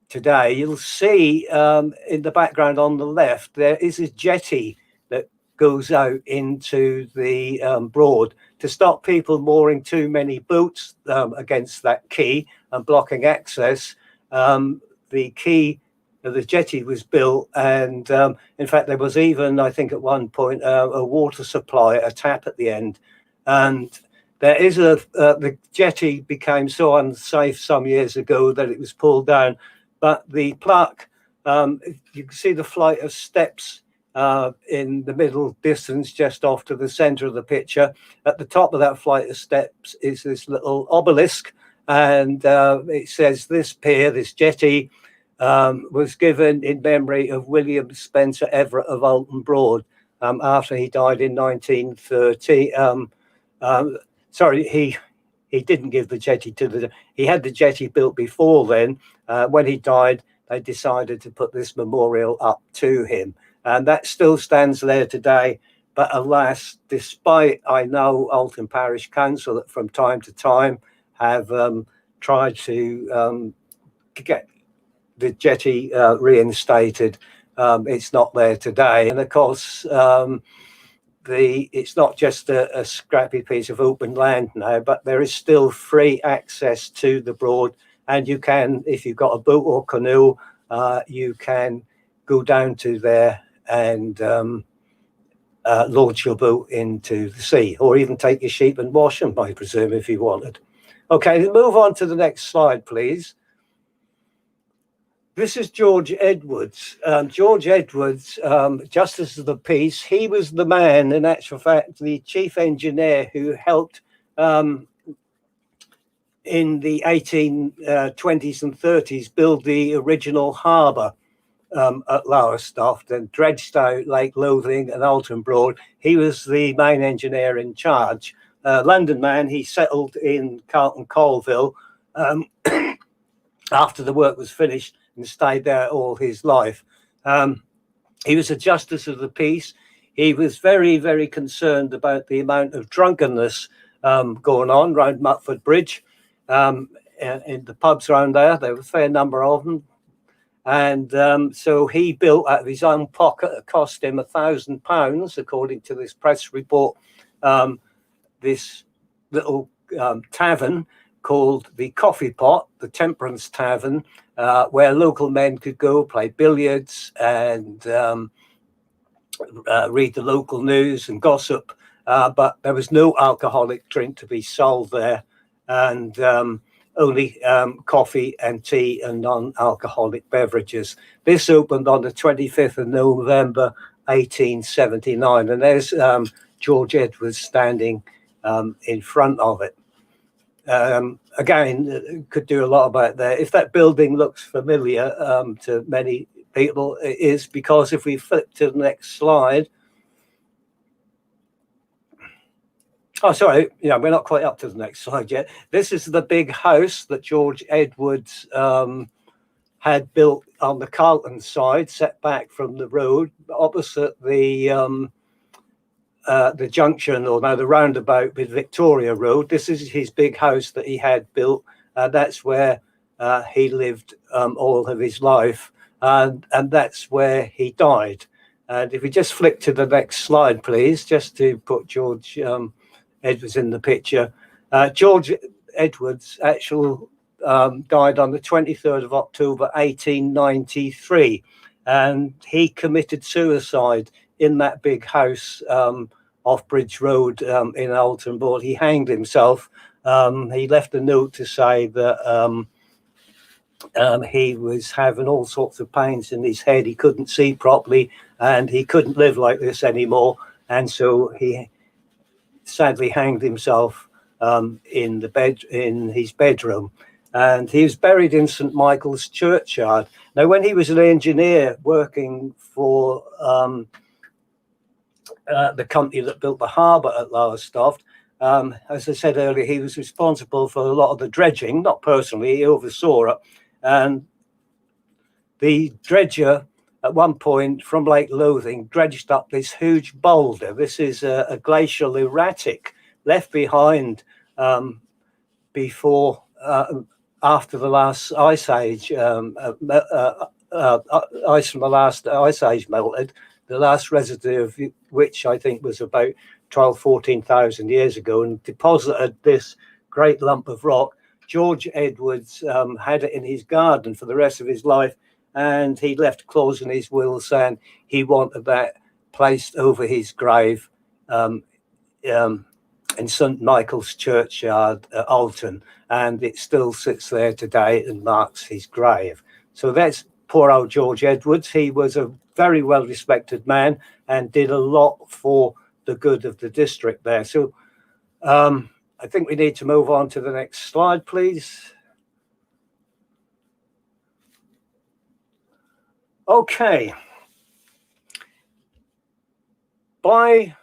today. You'll see in the background on the left, there is a jetty that goes out into the Broad to stop people mooring too many boats against that quay and blocking access. The quay, the jetty was built, and in fact there was even, I think at one point, a water supply, a tap at the end. And there is the jetty became so unsafe some years ago that it was pulled down, but the plaque, you can see the flight of steps in the middle distance, just off to the center of the picture. At the top of that flight of steps is this little obelisk, and it says this pier, this jetty, was given in memory of William Spencer Everett of Oulton Broad after he died in 1930. Sorry, he didn't give the jetty to he had the jetty built before then. When he died, they decided to put this memorial up to him. And that still stands there today. But alas, despite, I know, Oulton Parish Council that from time to time have tried to get the jetty reinstated, it's not there today. And of course, it's not just a scrappy piece of open land now, but there is still free access to the Broad. And you can, if you've got a boat or canoe, you can go down to there and launch your boat into the sea, or even take your sheep and wash them, I presume, if you wanted. Okay, move on to the next slide, please. This is George Edwards. George Edwards, Justice of the Peace, he was the man, in actual fact, the chief engineer who helped in the 1820s and 30s build the original harbour at Lowestoft and dredged out Lake Lothing and Oulton Broad. He was the main engineer in charge. London man, he settled in Carlton Colville after the work was finished and stayed there all his life. He was a justice of the peace. He was very, very concerned about the amount of drunkenness going on around Mutford Bridge. In the pubs around there were a fair number of them. And so he built out of his own pocket, it cost him £1,000, according to this press report, this little tavern called the Coffee Pot, the Temperance Tavern, where local men could go play billiards and read the local news and gossip. But there was no alcoholic drink to be sold there, and only coffee and tea and non-alcoholic beverages. This opened on the 25th of November, 1879. And there's George Edwards standing in front of it. Again, could do a lot about that. If that building looks familiar to many people, it is because if we flip to the next slide. Oh, sorry, yeah, we're not quite up to the next slide yet. This is the big house that George Edwards had built on the Carlton side, set back from the road, opposite the junction, or now the roundabout with Victoria Road. This is his big house that he had built. That's where he lived all of his life, and that's where he died. And if we just flick to the next slide, please, just to put George Edwards in the picture. George Edwards actually died on the 23rd of October, 1893, and he committed suicide in that big house off Bridge Road in Oulton Broad. He hanged himself. He left a note to say that he was having all sorts of pains in his head. He couldn't see properly, and he couldn't live like this anymore. And so he sadly hanged himself in his bedroom. And he was buried in St. Michael's Churchyard. Now, when he was an engineer working for the company that built the harbour at Lowestoft, as I said earlier, he was responsible for a lot of the dredging, not personally, he oversaw it. And the dredger, at one point, from Lake Lothing, dredged up this huge boulder. This is a glacial erratic left behind after the last ice age, ice from the last ice age melted. the last residue of which I think was about 12, 14,000 years ago, and deposited this great lump of rock. George Edwards had it in his garden for the rest of his life, and he left a clause in his will saying he wanted that placed over his grave in St Michael's churchyard at Oulton, and it still sits there today and marks his grave. So that's poor old George Edwards. He was a very well respected man and did a lot for the good of the district there. So I think we need to move on to the next slide, please. Okay. By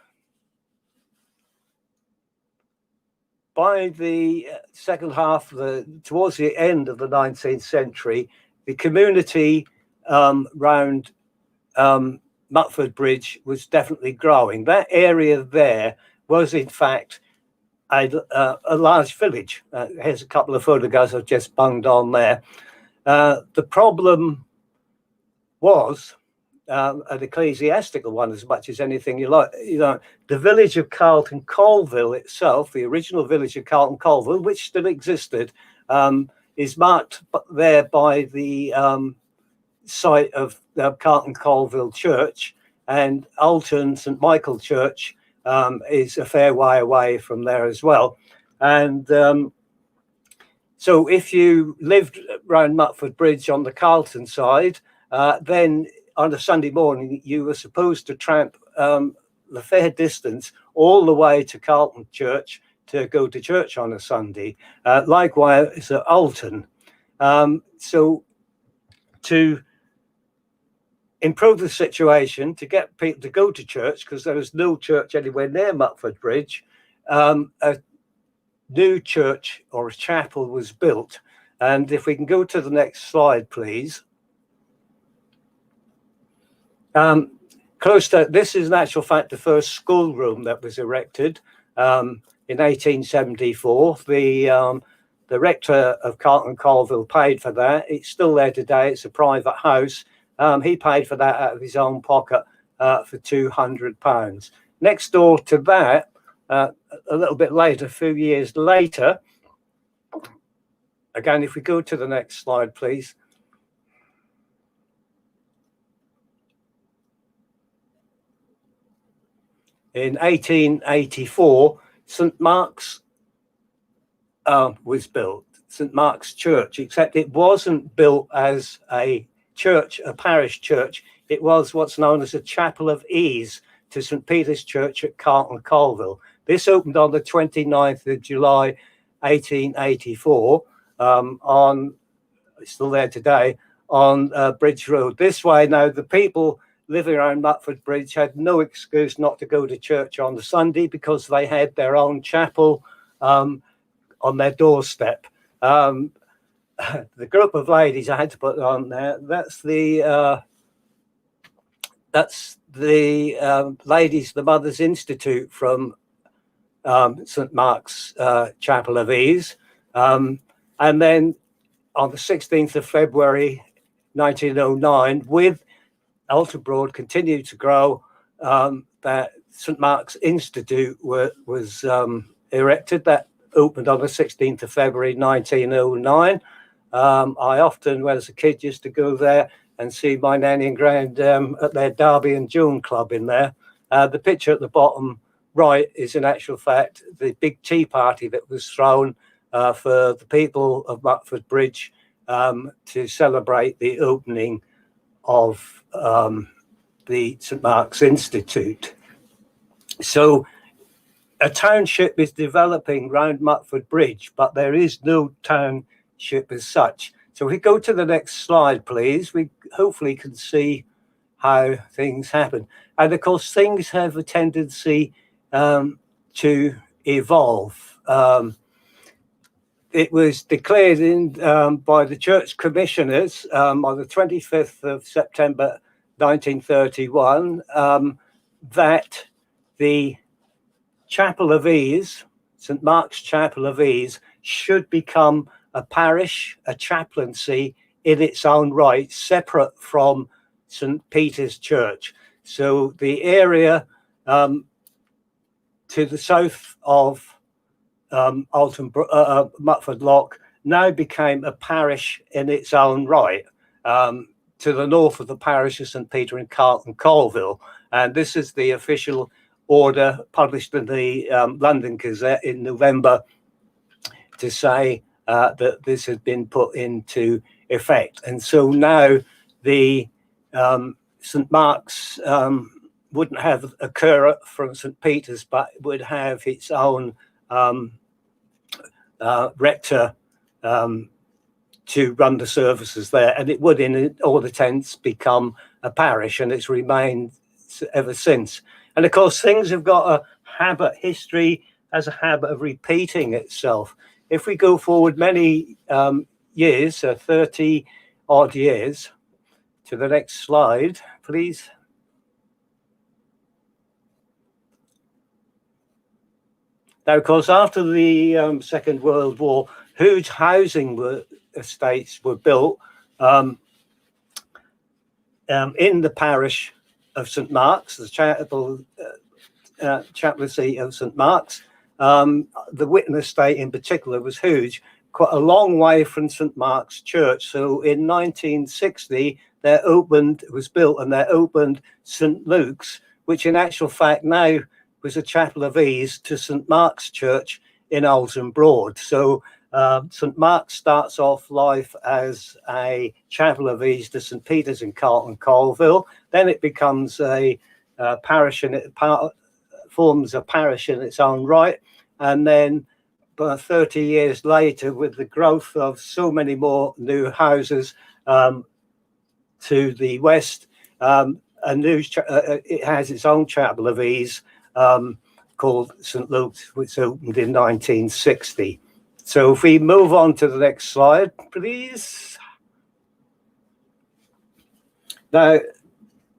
the second half, towards the end of the 19th century, the community round Mutford Bridge was definitely growing. That area there was, in fact, a large village. Here's a couple of photographs I've just bunged on there. The problem was an ecclesiastical one as much as anything you like. You know, the village of Carlton Colville itself, the original village of Carlton Colville, which still existed, is marked there by the site of Carlton Colville Church, and Oulton St Michael Church is a fair way away from there as well. And so if you lived around Mutford Bridge on the Carlton side, then on a Sunday morning, you were supposed to tramp the fair distance all the way to Carlton Church to go to church on a Sunday. Likewise at Oulton. So to improve the situation, to get people to go to church, because there was no church anywhere near Mutford Bridge, a new church or a chapel was built. And if we can go to the next slide, please. Close to this is in actual fact the first schoolroom that was erected in 1874. The rector of Carlton Colville paid for that. It's still there today. It's a private house. He paid for that out of his own pocket for £200. Next door to that, a little bit later, a few years later, again, if we go to the next slide, please. In 1884, St Mark's was built, St Mark's Church, except it wasn't built as a church, a parish church. It was what's known as a chapel of ease to St Peter's Church at Carlton Colville. This opened on the 29th of July, 1884, on, it's still there today, on Bridge Road. This way now, the people living around Mutford Bridge had no excuse not to go to church on the Sunday because they had their own chapel on their doorstep. The group of ladies I had to put on there, that's the ladies, the Mothers Institute from St Mark's Chapel of Ease. And then on the 16th of February 1909, with Oulton Broad continued to grow, that St Mark's Institute was erected. That opened on the 16th of February 1909. I often, when I was a kid, used to go there and see my nanny and grand at their Derby and June club in there. The picture at the bottom right is in actual fact the big tea party that was thrown for the people of Mutford Bridge to celebrate the opening of the St Mark's Institute. So a township is developing round Mutford Bridge, but there is no township as such. So if we go to the next slide, please, we hopefully can see how things happen. And of course, things have a tendency to evolve. It was declared by the church commissioners on the 25th of September 1931 that the Chapel of Ease, St Mark's Chapel of Ease, should become a parish, a chaplaincy in its own right, separate from St Peter's Church. So the area to the south of Mutford Lock now became a parish in its own right. To the north of the parish of St Peter and Carlton Colville, and this is the official order published in the London Gazette in November to say that this had been put into effect. And so now the St Mark's wouldn't have a curate from St Peter's, but would have its own rector to run the services there, and it would in all intents become a parish, and it's remained ever since. And of course things have got history has a habit of repeating itself. If we go forward many years, 30 odd years, to the next slide please. Now of course after the Second World War, huge housing estates were built in the parish of St Mark's, the chaplaincy of St Mark's. The Whitton estate in particular was huge, quite a long way from St Mark's Church. So in 1960 it was built and there opened St Luke's, which in actual fact now was a chapel of ease to St Mark's Church in Oulton Broad. So St Mark's starts off life as a chapel of ease to St Peter's in Carlton Colville. Then it becomes a parish, and it forms a parish in its own right. And then 30 years later, with the growth of so many more new houses to the west, it has its own chapel of ease called St Luke's, which opened in 1960. So if we move on to the next slide, please. Now,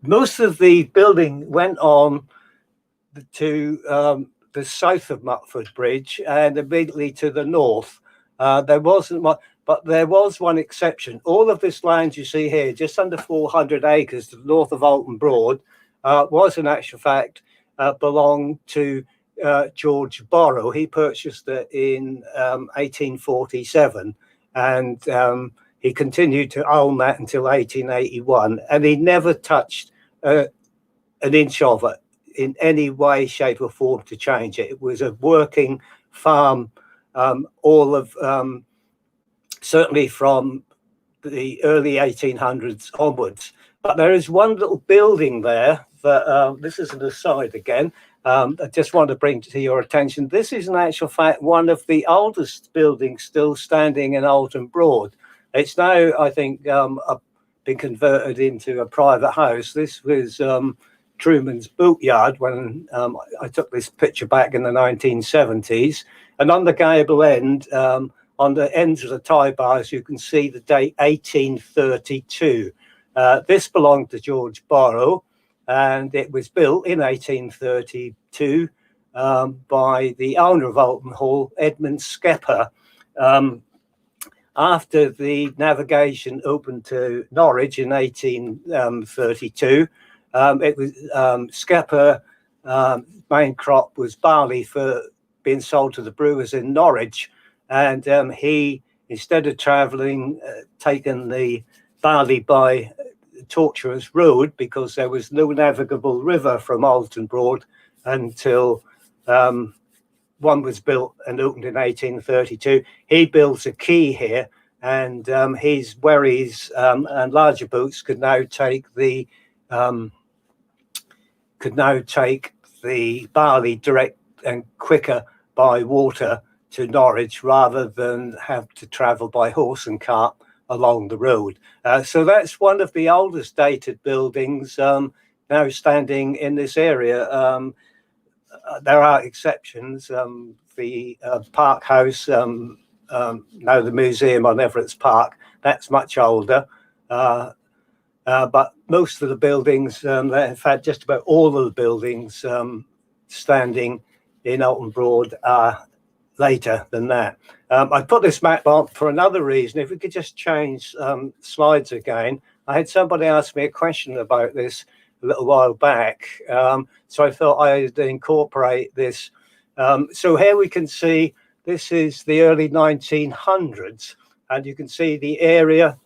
most of the building went on to the south of Mutford Bridge and immediately to the north. There wasn't much, but there was one exception. All of this land you see here, just under 400 acres to the north of Oulton Broad, was in actual fact belonged to George Borrow. He purchased it in 1847, and he continued to own that until 1881, and he never touched an inch of it in any way, shape or form to change it. It was a working farm, all of certainly from the early 1800s onwards. But there is one little building there that this is an aside again. I just want to bring to your attention. This is in actual fact one of the oldest buildings still standing in Oulton Broad. It's now, I think, been converted into a private house. This was Truman's boatyard when I took this picture back in the 1970s. And on the gable end, on the ends of the tie bars, you can see the date 1832. This belonged to George Borrow, and it was built in 1832 by the owner of Oulton Hall, Edmund Skepper. After the navigation opened to Norwich in 1832, it was Skepper, main crop was barley for being sold to the brewers in Norwich, and he, instead of travelling, taken the barley by tortuous road because there was no navigable river from Oulton Broad until one was built and opened in 1832. He built a quay here, and his wherries and larger boats could now take the barley direct and quicker by water to Norwich rather than have to travel by horse and cart along the road. So that's one of the oldest dated buildings now standing in this area. There are exceptions. The Park House, now the museum on Everett's Park, that's much older. But most of the buildings, in fact, just about all of the buildings standing in Oulton Broad are later than that. I put this map on for another reason. If we could just change slides again. I had somebody ask me a question about this a little while back. So I thought I'd incorporate this. So here we can see this is the early 1900s, and you can see the area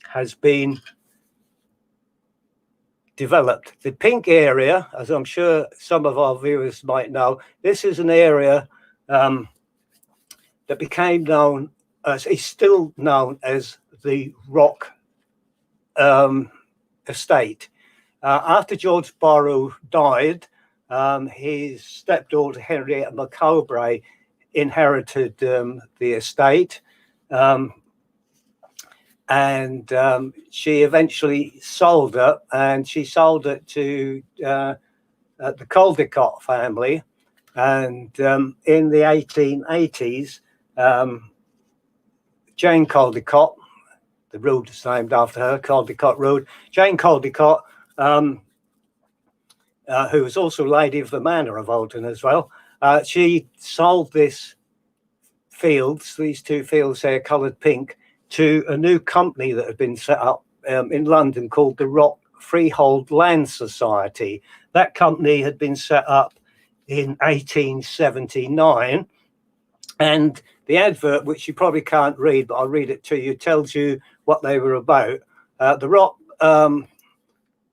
has been developed. The pink area, as I'm sure some of our viewers might know, this is an area that became known as, is still known as the Rock Estate. After George Borrow died, his stepdaughter Henrietta McCowbray inherited the estate, and she eventually sold it, and she sold it to the Caldecott family. And in the 1880s, Jane Caldecott, the road is named after her, Caldecott Road. Jane Caldecott, who was also Lady of the Manor of Oulton as well, she sold this fields, these two fields here, coloured pink, to a new company that had been set up in London called the Rock Freehold Land Society. That company had been set up in 1879, and the advert, which you probably can't read, but I'll read it to you, tells you what they were about. The Rock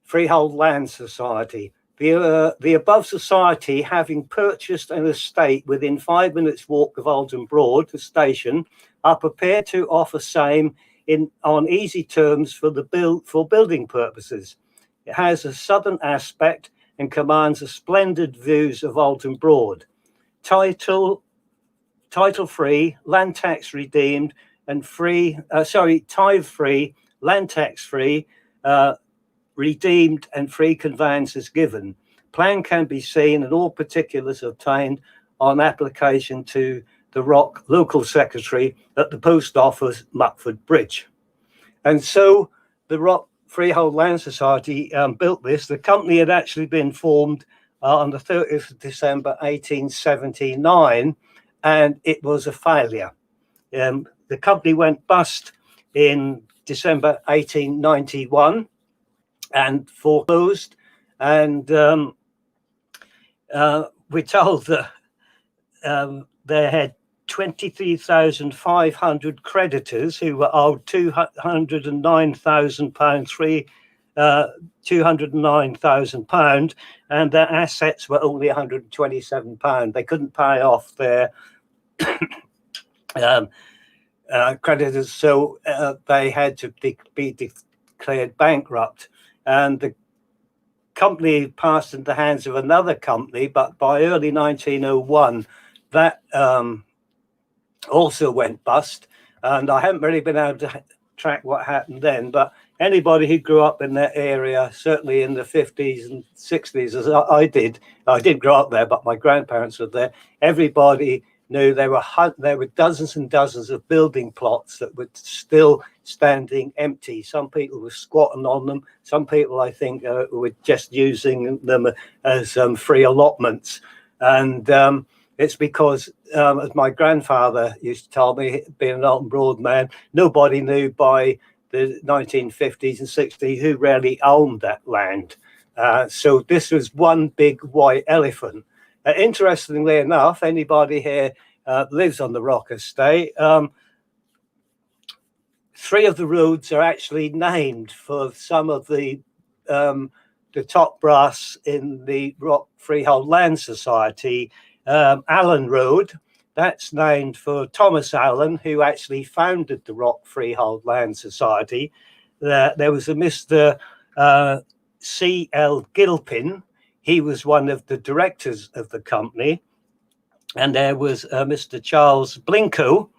Freehold Land Society. The above society, having purchased an estate within 5 minutes walk of Oulton Broad, the station, are prepared to offer same on easy terms for building purposes. It has a southern aspect and commands a splendid views of Oulton Broad. Title free, land tax redeemed, and free. Tithe free, land tax free. Redeemed and free conveyances given. Plan can be seen and all particulars obtained on application to the Rock local secretary at the post office, Muckford Bridge. And so the Rock Freehold Land Society built this. The company had actually been formed on the 30th of December 1879, and it was a failure. The company went bust in December 1891 and foreclosed, and we're told that they had 23,500 creditors who were owed £209,000, £209,000, and their assets were only £127. They couldn't pay off their creditors, so they had to be declared bankrupt. And the company passed into the hands of another company, but by early 1901, that also went bust. And I haven't really been able to track what happened then, but anybody who grew up in that area, certainly in the 50s and 60s, as I did grow up there, but my grandparents were there, everybody knew there were dozens and dozens of building plots that were still standing empty. Some people were squatting on them. Some people, I think, were just using them as free allotments. And it's because, as my grandfather used to tell me, being an Oulton Broad man, nobody knew by the 1950s and 60s who really owned that land. So this was one big white elephant. Interestingly enough, anybody here lives on the Rock Estate. 3 of the roads are actually named for some of the top brass in the Rock Freehold Land Society. Allen Road, that's named for Thomas Allen, who actually founded the Rock Freehold Land Society. There was a Mr. C.L. Gilpin. He was one of the directors of the company. And there was Mr. Charles Blinko,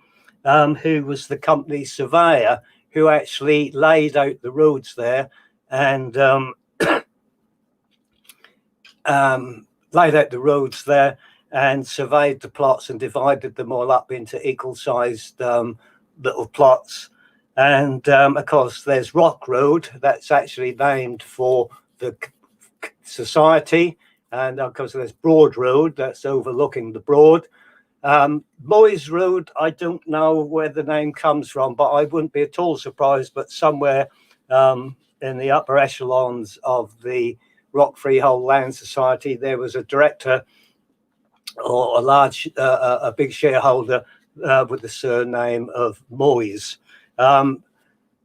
who was the company surveyor, who actually laid out the roads there and surveyed the plots and divided them all up into equal-sized little plots. And of course, there's Rock Road. That's actually named for the society. And of course, there's Broad Road. That's overlooking the Broad. Moyes Road, I don't know where the name comes from, but I wouldn't be at all surprised. But somewhere in the upper echelons of the Rock Freehold Land Society, there was a director or a big shareholder with the surname of Moyes.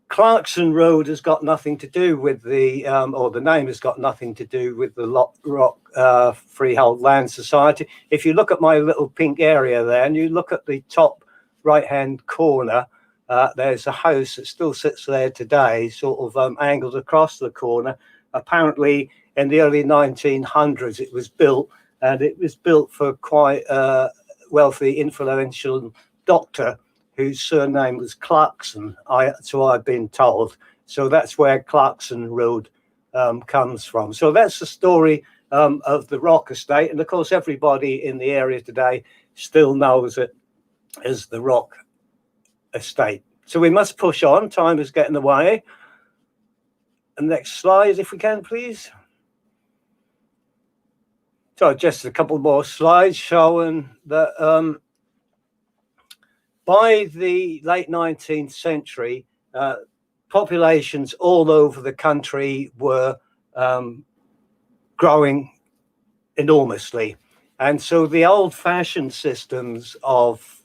Clarkson Road has got nothing to do with or the name has got nothing to do with the Rock Freehold Land Society. If you look at my little pink area there, and you look at the top right-hand corner, there's a house that still sits there today, sort of angled across the corner. Apparently, in the early 1900s, it was built, and it was built for quite a wealthy, influential doctor whose surname was Clarkson, so I've been told. So that's where Clarkson Road comes from. So that's the story of the Rock Estate. And of course, everybody in the area today still knows it as the Rock Estate. So we must push on. Time is getting away. And next slide, if we can, please. So just a couple more slides showing that by the late 19th century, populations all over the country were growing enormously. And so the old-fashioned systems of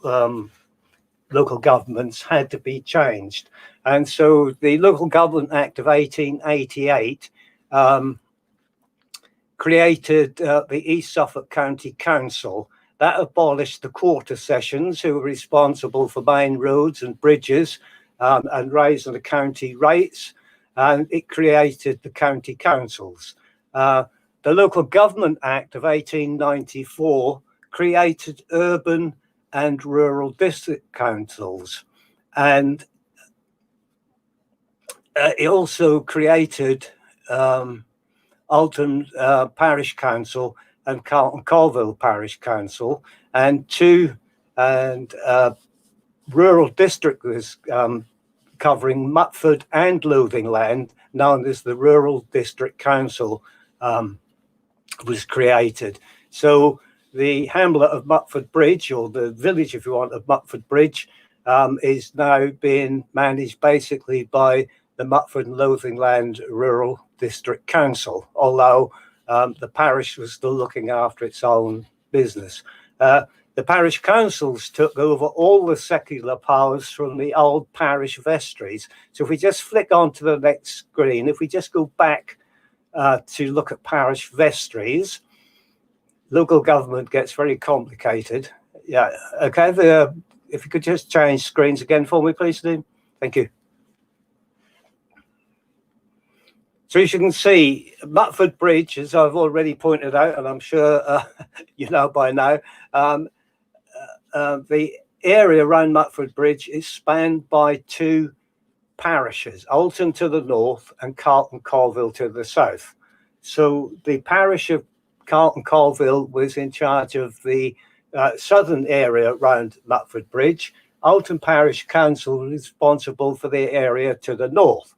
local governments had to be changed. And so the Local Government Act of 1888 created the East Suffolk County Council. That abolished the quarter sessions, who were responsible for main roads and bridges and raising the county rates, and it created the county councils. The Local Government Act of 1894 created urban and rural district councils, and it also created Oulton Parish Council and Carlton Colville Parish Council, and rural district was covering Mutford and Lothing Land, known as the Rural District Council, was created. So the hamlet of Mutford Bridge, or the village, if you want, of Mutford Bridge, is now being managed basically by the Mutford and Lothing Land Rural District Council, although the parish was still looking after its own business. The parish councils took over all the secular powers from the old parish vestries. So if we just flick on to the next screen, if we just go back to look at parish vestries, local government gets very complicated. Yeah, okay. If you could just change screens again for me, please, Steve. Thank you. So as you can see, Mutford Bridge, as I've already pointed out, and I'm sure you know by now, the area around Mutford Bridge is spanned by two parishes, Oulton to the north and Carlton Colville to the south. So the parish of Carlton Colville was in charge of the southern area around Mutford Bridge. Oulton Parish Council was responsible for the area to the north.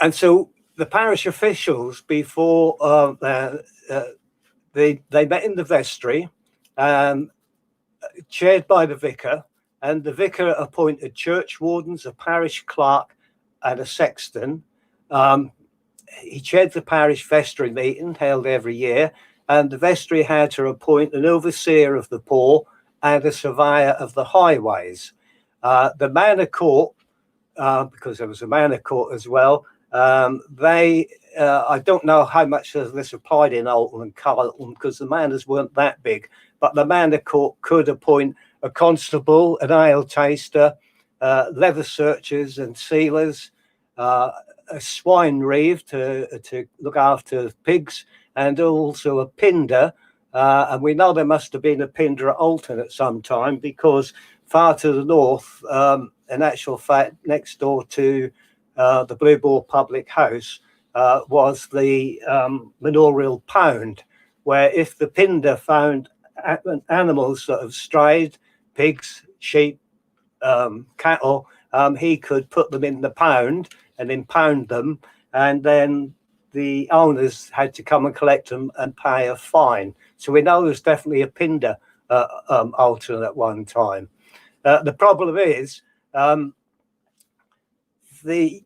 And so the parish officials, before they met in the vestry, chaired by the vicar, and the vicar appointed church wardens, a parish clerk, and a sexton. He chaired the parish vestry meeting held every year, and the vestry had to appoint an overseer of the poor and a surveyor of the highways. The manor court, because there was a manor court as well, I don't know how much of this applied in Oulton and Carlton because the manors weren't that big, but the manor court could appoint a constable, an ale taster, leather searchers and sealers, a swine reeve to look after pigs, and also a pinder. And we know there must have been a pinder at Oulton at some time, because far to the north, in actual fact, next door to the Blue Boar Public House, was the manorial pound, where if the pinder found animals that have strayed, pigs, sheep, cattle, he could put them in the pound and impound them, and then the owners had to come and collect them and pay a fine. So we know there's definitely a pinder Oulton at one time. The problem is, the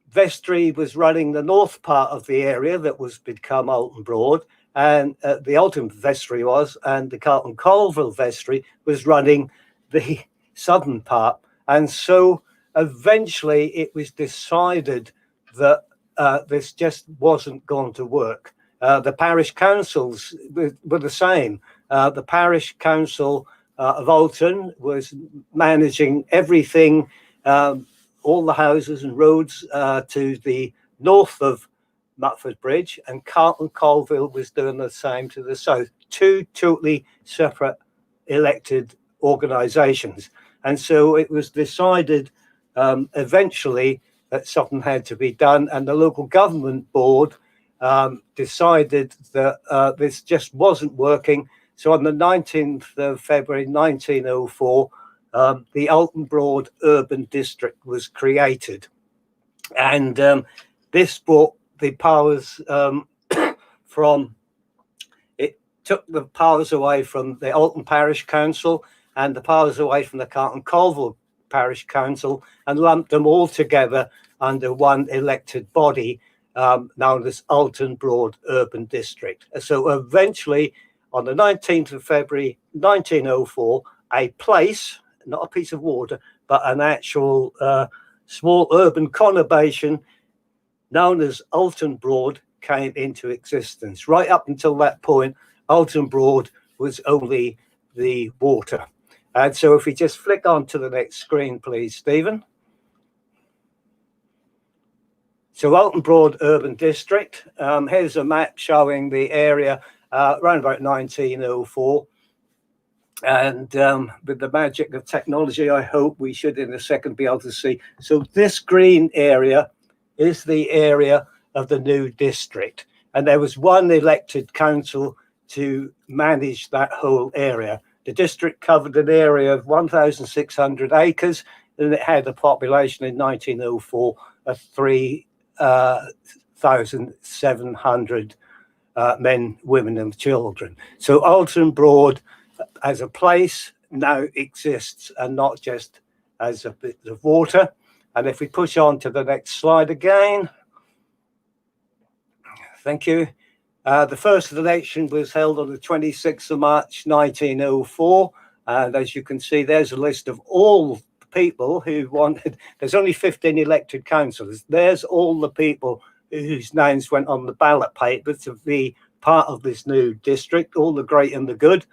vestry was running the north part of the area that was become Oulton Broad, and the Oulton vestry was, and the Carlton Colville vestry was running the southern part. And so eventually it was decided that this just wasn't going to work. The parish councils were the same. The parish council of Oulton was managing everything, all the houses and roads to the north of Mutford Bridge, and Carlton Colville was doing the same to the south. Two totally separate elected organisations. And so it was decided eventually that something had to be done, and the local government board decided that this just wasn't working. So on the 19th of February 1904, the Oulton Broad Urban District was created. And this brought the powers from, it took the powers away from the Oulton Parish Council and the powers away from the Carlton Colville Parish Council, and lumped them all together under one elected body known as Oulton Broad Urban District. So eventually, on the 19th of February 1904, a place, not a piece of water, but an actual small urban conurbation known as Oulton Broad came into existence. Right up until that point, Oulton Broad was only the water. And so if we just flick on to the next screen, please, Stephen. So Oulton Broad Urban District, here's a map showing the area around about 1904. And with the magic of technology, I hope we should in a second be able to see. So this green area is the area of the new district. And there was one elected council to manage that whole area. The district covered an area of 1,600 acres, and it had a population in 1904 of 3,700 men, women, and children. So Oulton Broad as a place now exists, and not just as a bit of water. And if we push on to the next slide again. Thank you. The first election was held on the 26th of March 1904. And as you can see, there's a list of all the people who wanted, there's only 15 elected councillors. There's all the people whose names went on the ballot paper to be part of this new district, all the great and the good.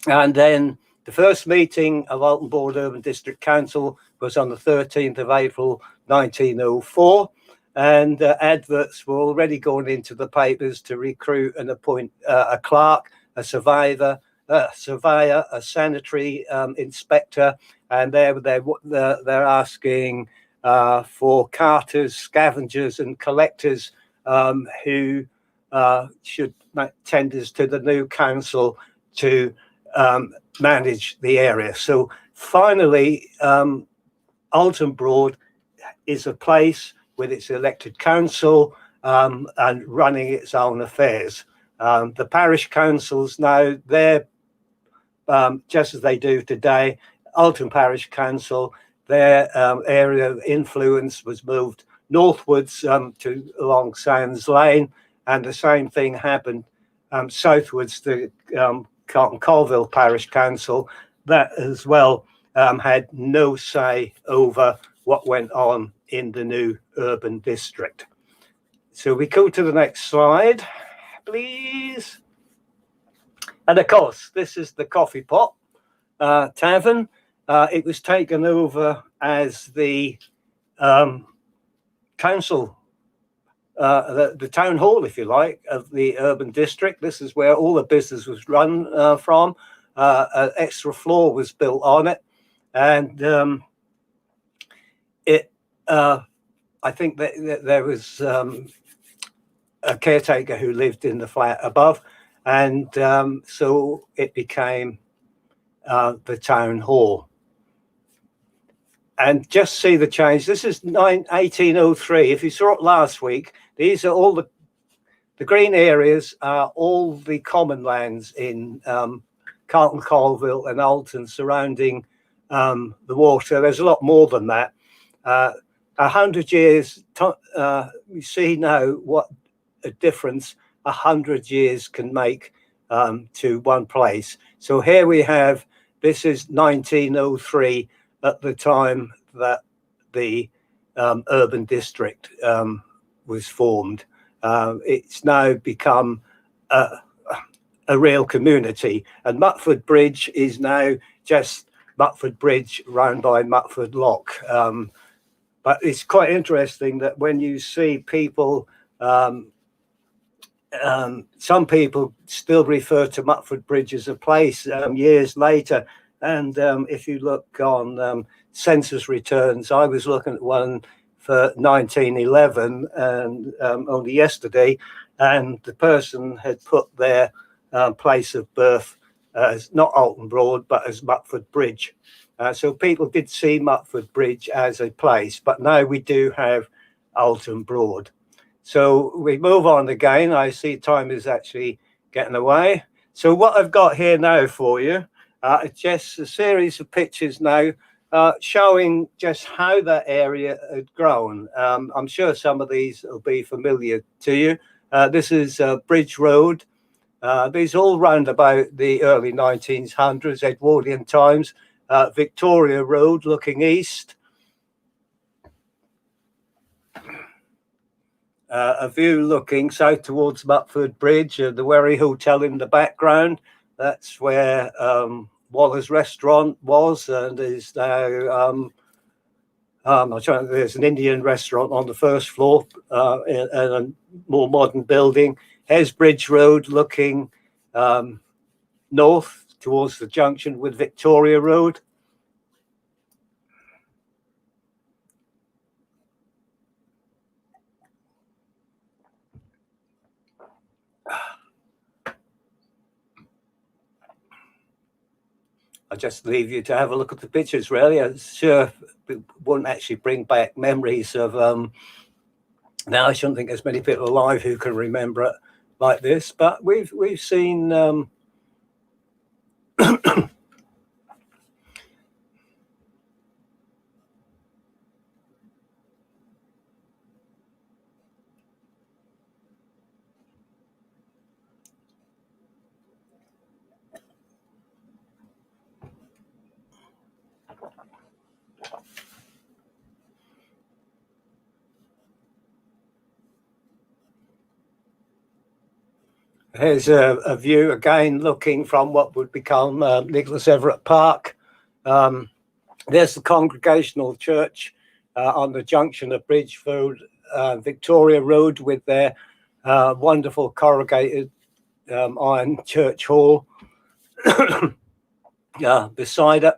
And then the first meeting of Oulton Broad Urban District Council was on the 13th of April 1904. And adverts were already going into the papers to recruit and appoint a clerk, a surveyor, a sanitary inspector, and they're asking for carters, scavengers, and collectors who should make tenders to the new council to manage the area. So finally, Oulton Broad is a place with its elected council and running its own affairs. The parish councils now, they're just as they do today. Oulton Parish Council, their area of influence was moved northwards to along Sands Lane, and the same thing happened southwards to Carlton Colville Parish Council. That as well had no say over what went on in the new urban district. So we go to the next slide, please. And of course, this is the Coffee Pot Tavern. It was taken over as the council, the town hall, if you like, of the urban district. This is where all the business was run from. An extra floor was built on it. And I think that there was a caretaker who lived in the flat above, and so it became the town hall. And just see the change. This is 1803. If you saw it last week, these are all the green areas are all the common lands in Carlton Colville and Oulton surrounding the water. There's a lot more than that. 100 years, we see now what a difference 100 years can make to one place. So here we have, this is 1903, at the time that the urban district was formed. It's now become a real community, and Mutford Bridge is now just Mutford Bridge round by Mutford Lock. But it's quite interesting that when you see people, some people still refer to Mutford Bridge as a place years later. And if you look on census returns, I was looking at one for 1911 and only yesterday, and the person had put their place of birth as not Oulton Broad, but as Mutford Bridge. So people did see Mutford Bridge as a place, but now we do have Oulton Broad. So we move on again. I see time is actually getting away. So what I've got here now for you, just a series of pictures now showing just how that area had grown. I'm sure some of these will be familiar to you. This is Bridge Road. These all round about the early 1900s, Edwardian times. Victoria Road looking east. A view looking south towards Mutford Bridge, the Wherry Hotel in the background. That's where Waller's Restaurant was and is now. There's an Indian restaurant on the first floor in a more modern building. Here's Bridge Road looking north towards the junction with Victoria Road. I'll just leave you to have a look at the pictures, really. I'm sure it won't actually bring back memories of now I shouldn't think there's many people alive who can remember it like this, but we've seen here's a view again looking from what would become Nicholas Everett Park. There's the Congregational Church on the junction of Bridge Road, Victoria Road, with their wonderful corrugated iron church hall beside it.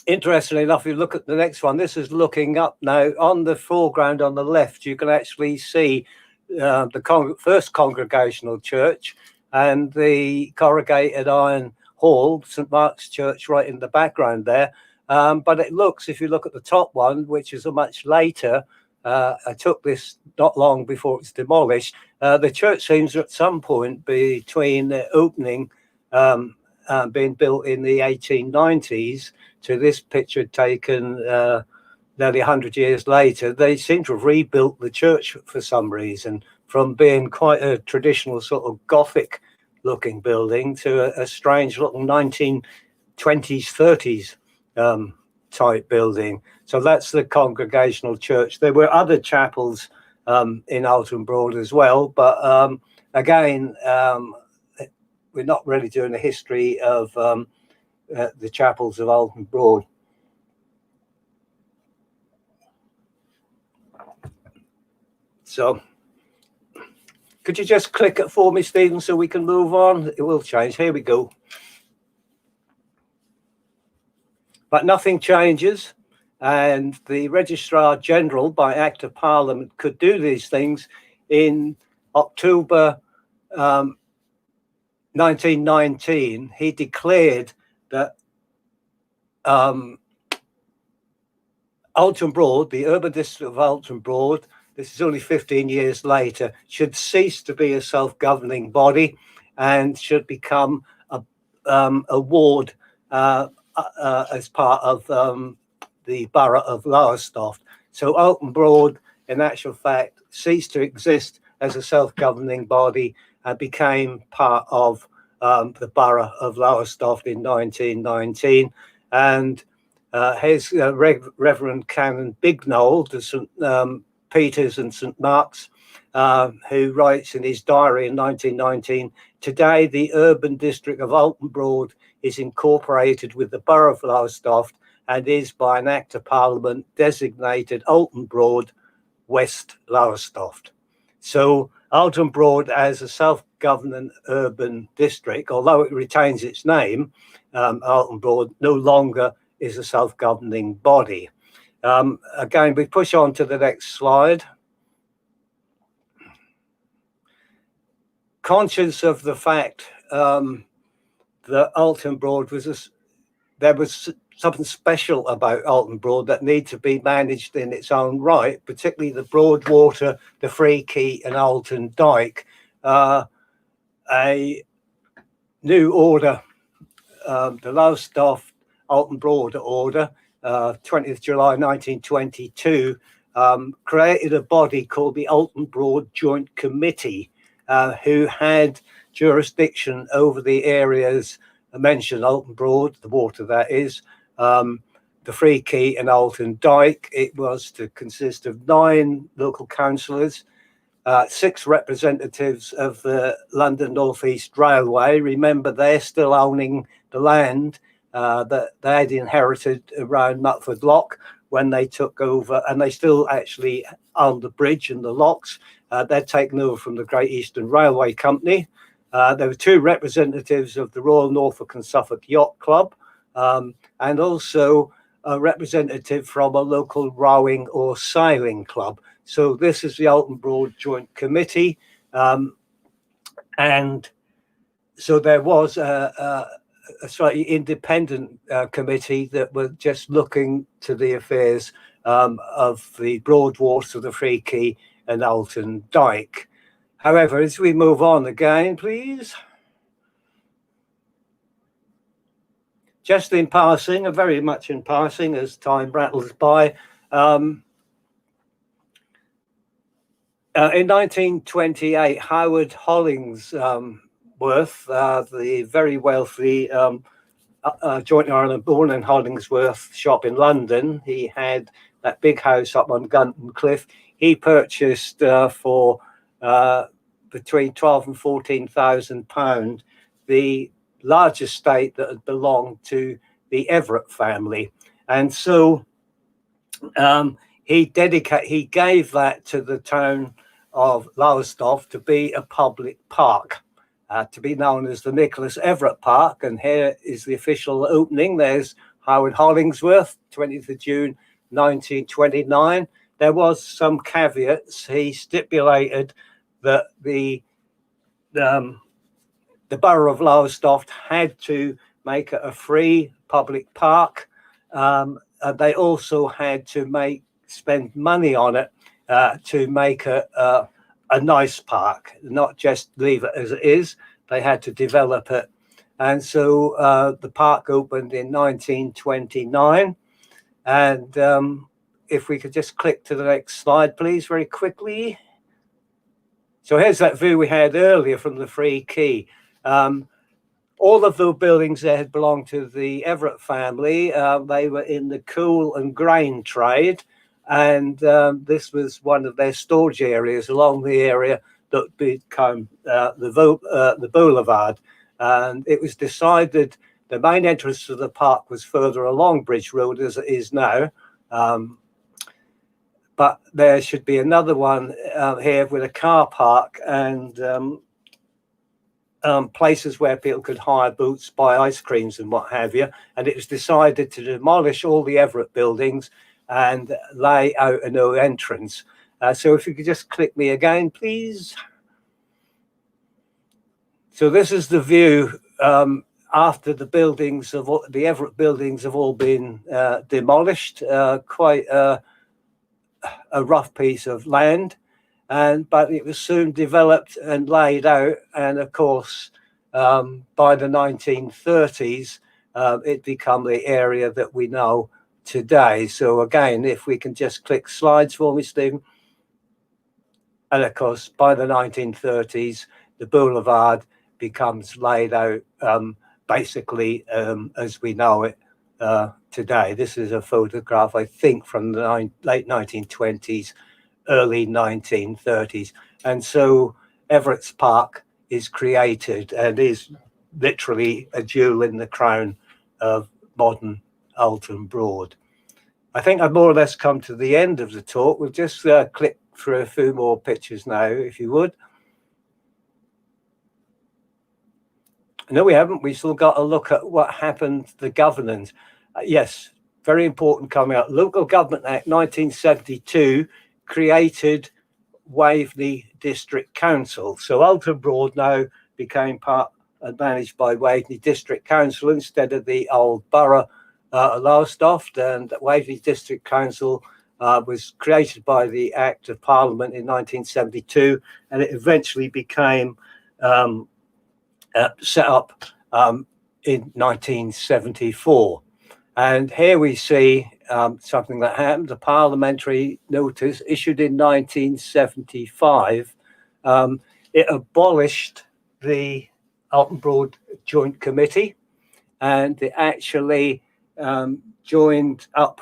Interestingly enough, if you look at the next one, this is looking up now. On the foreground on the left, you can actually see the first Congregational Church and the corrugated iron hall, St Mark's Church, right in the background there. But it looks, if you look at the top one, which is a much later, I took this not long before it's demolished. The church seems at some point between the opening being built in the 1890s to this picture taken nearly 100 years later. They seem to have rebuilt the church for some reason, from being quite a traditional sort of Gothic looking building to a strange looking 1920s, 30s type building. So that's the Congregational Church. There were other chapels in Oulton Broad as well, but again, we're not really doing a history of the chapels of Oulton Broad. So could you just click it for me, Stephen, so we can move on? It will change. Here we go. But nothing changes, and the Registrar General, by Act of Parliament, could do these things. In October 1919, he declared that Oulton Broad, the urban district of Oulton Broad, this is only 15 years later, should cease to be a self-governing body and should become a ward as part of the borough of Lowestoft. So Oulton Broad, in actual fact, ceased to exist as a self-governing body and became part of the borough of Lowestoft in 1919. And here's Reverend Canon Bignall, the St. Peter's and St. Mark's, who writes in his diary in 1919, "Today, the urban district of Oulton Broad is incorporated with the borough of Lowestoft and is by an act of parliament designated Oulton Broad, West Lowestoft." So Oulton Broad as a self-governing urban district, although it retains its name, Oulton Broad no longer is a self-governing body. Again, we push on to the next slide. Conscious of the fact that Oulton Broad there was something special about Oulton Broad that needed to be managed in its own right, particularly the Broadwater, the Free Quay and Oulton Dyke. A new order, the Lowestoft Oulton Broad order, 20th July 1922, created a body called the Oulton Broad Joint Committee, who had jurisdiction over the areas mentioned, Oulton Broad, the water that is, the Free Quay and Oulton Dyke. It was to consist of 9 local councillors, 6 representatives of the London North East Railway. Remember, they're still owning the land that they had inherited around Mutford Lock when they took over, and they still actually own the bridge and the locks. They're taken over from the Great Eastern Railway Company. There were 2 representatives of the Royal Norfolk and Suffolk Yacht Club, and also a representative from a local rowing or sailing club. So this is the Oulton Broad Joint Committee. And so there was a slightly independent committee that were just looking to the affairs of the Broadwater, the Free Quay and Oulton Dyke. However, as we move on again, please. Just in passing, very much in passing as time rattles by, in 1928, Howard Hollingsworth, the very wealthy joint Ireland-born in Hollingsworth shop in London, he had that big house up on Gunton Cliff. He purchased for between £12,000 and £14,000 the large estate that had belonged to the Everett family, and so he gave that to the town of Lowestoft to be a public park, to be known as the Nicholas Everett Park. And here is the official opening. There's Howard Hollingsworth, 20th of June 1929. There was some caveats. He stipulated that the borough of Lowestoft had to make it a free public park. They also had to spend money on it to make it a nice park, not just leave it as it is. They had to develop it. And so the park opened in 1929. And if we could just click to the next slide, please, very quickly. So here's that view we had earlier from the Free Quay. All of the buildings there had belonged to the Everett family. They were in the coal and grain trade, and this was one of their storage areas along the area that became the boulevard. And it was decided the main entrance to the park was further along Bridge Road as it is now. But there should be another one here with a car park and places where people could hire boots, buy ice creams and what have you. And it was decided to demolish all the Everett buildings and lay out a new entrance. So if you could just click me again, please. So this is the view after the buildings of the Everett buildings have all been demolished. Quite a rough piece of land, but it was soon developed and laid out. And of course, by the 1930s, it become the area that we know today. So again, if we can just click slides for me, Stephen. And of course, by the 1930s, the boulevard becomes laid out basically as we know it today. This is a photograph, I think, from the late 1920s, early 1930s. And so Everett's Park is created and is literally a jewel in the crown of modern Oulton Broad. I think I've more or less come to the end of the talk. We'll just click through a few more pictures now, if you would. No, we haven't. We still got to look at what happened, the governance. Yes, very important coming up. Local Government Act 1972 created Waveney District Council. So Oulton Broad now became part and managed by Waveney District Council instead of the old borough Lowestoft. And Waveney District Council was created by the Act of Parliament in 1972, and it eventually became set up in 1974. And here we see something that happened, a parliamentary notice issued in 1975. It abolished the Oulton Broad Joint Committee, and it actually joined up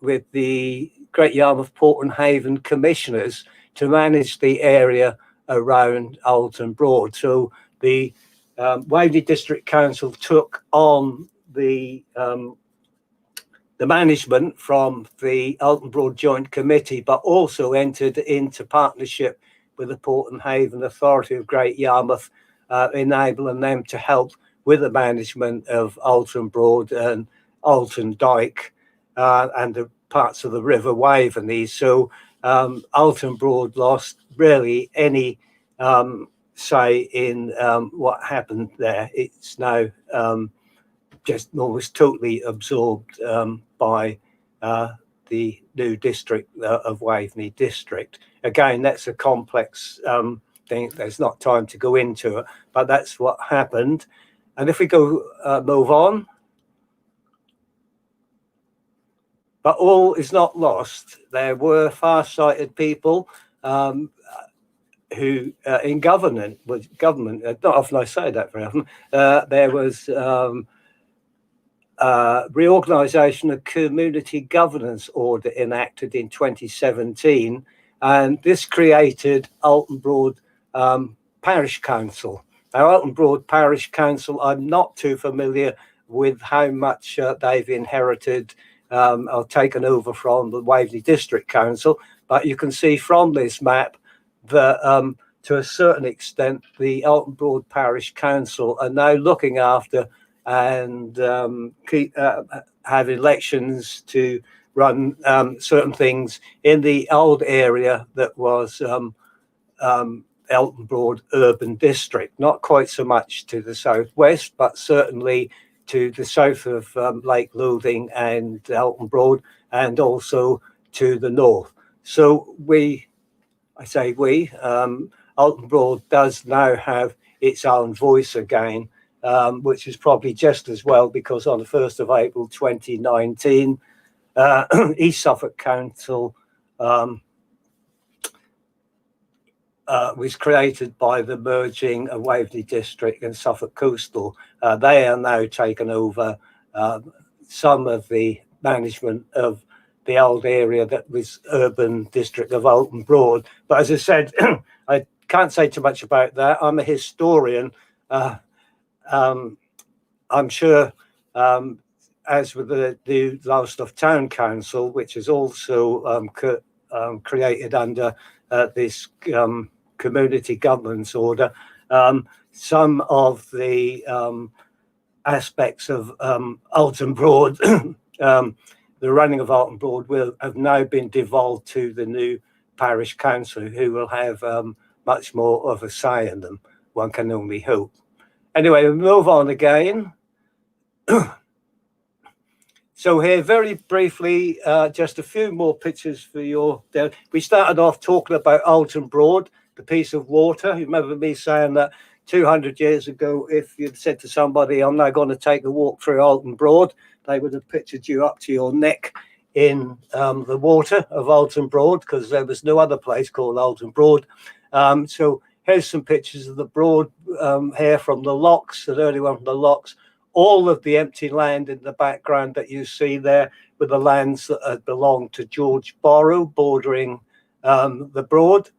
with the Great Yarmouth Port and Haven Commissioners to manage the area around Oulton Broad. So the Waveney District Council took on the management from the Oulton Broad Joint Committee, but also entered into partnership with the Port and Haven Authority of Great Yarmouth, enabling them to help with the management of Oulton Broad and Oulton Dyke and the parts of the River Waveney. So Oulton Broad lost really any say in what happened there. It's now just almost totally absorbed by the new district of Waveney District. Again, that's a complex thing. There's not time to go into it, but that's what happened. And if we go move on, but all is not lost. There were far-sighted people who in government, not often I say that very often, there was reorganisation of community governance order enacted in 2017, and this created Oulton Broad Parish Council. Now, Oulton Broad Parish Council, I'm not too familiar with how much they've inherited or taken over from the Waveney District Council, but you can see from this map that to a certain extent the Oulton Broad Parish Council are now looking after and have elections to run certain things in the old area that was Oulton Broad Urban District, not quite so much to the southwest, but certainly to the south of Lake Lothing and Oulton Broad, and also to the north. So Oulton Broad does now have its own voice again, which is probably just as well, because on the 1st of April 2019, East Suffolk Council was created by the merging of Waveney District and Suffolk Coastal. They are now taken over some of the management of the old area that was urban district of Oulton Broad. But as I said, I can't say too much about that. I'm a historian. I'm sure, as with the Lowestoft Town Council, which is also created under this community governance order, some of the aspects of Oulton Broad, the running of Oulton Broad will have now been devolved to the new parish council, who will have much more of a say in them. One can only hope. Anyway, we'll move on again. So here, very briefly, just a few more pictures for your... We started off talking about Oulton Broad, the piece of water. You remember me saying that 200 years ago, if you'd said to somebody, I'm now going to take a walk through Oulton Broad, they would have pictured you up to your neck in the water of Oulton Broad, because there was no other place called Oulton Broad. So here's some pictures of the Broad here from the locks, an early one from the locks. All of the empty land in the background that you see there were the lands that had belonged to George Borrow, bordering the Broad.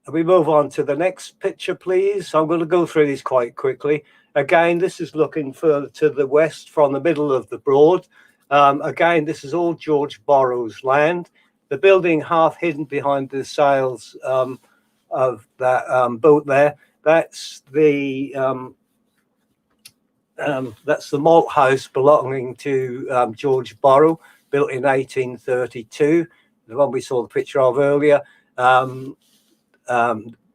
And we move on to the next picture, please. I'm going to go through these quite quickly. Again, this is looking further to the west from the middle of the Broad. Again, this is all George Borrow's land. The building half hidden behind the sails of that boat there, that's the malt house belonging to George Borrow, built in 1832, the one we saw the picture of earlier.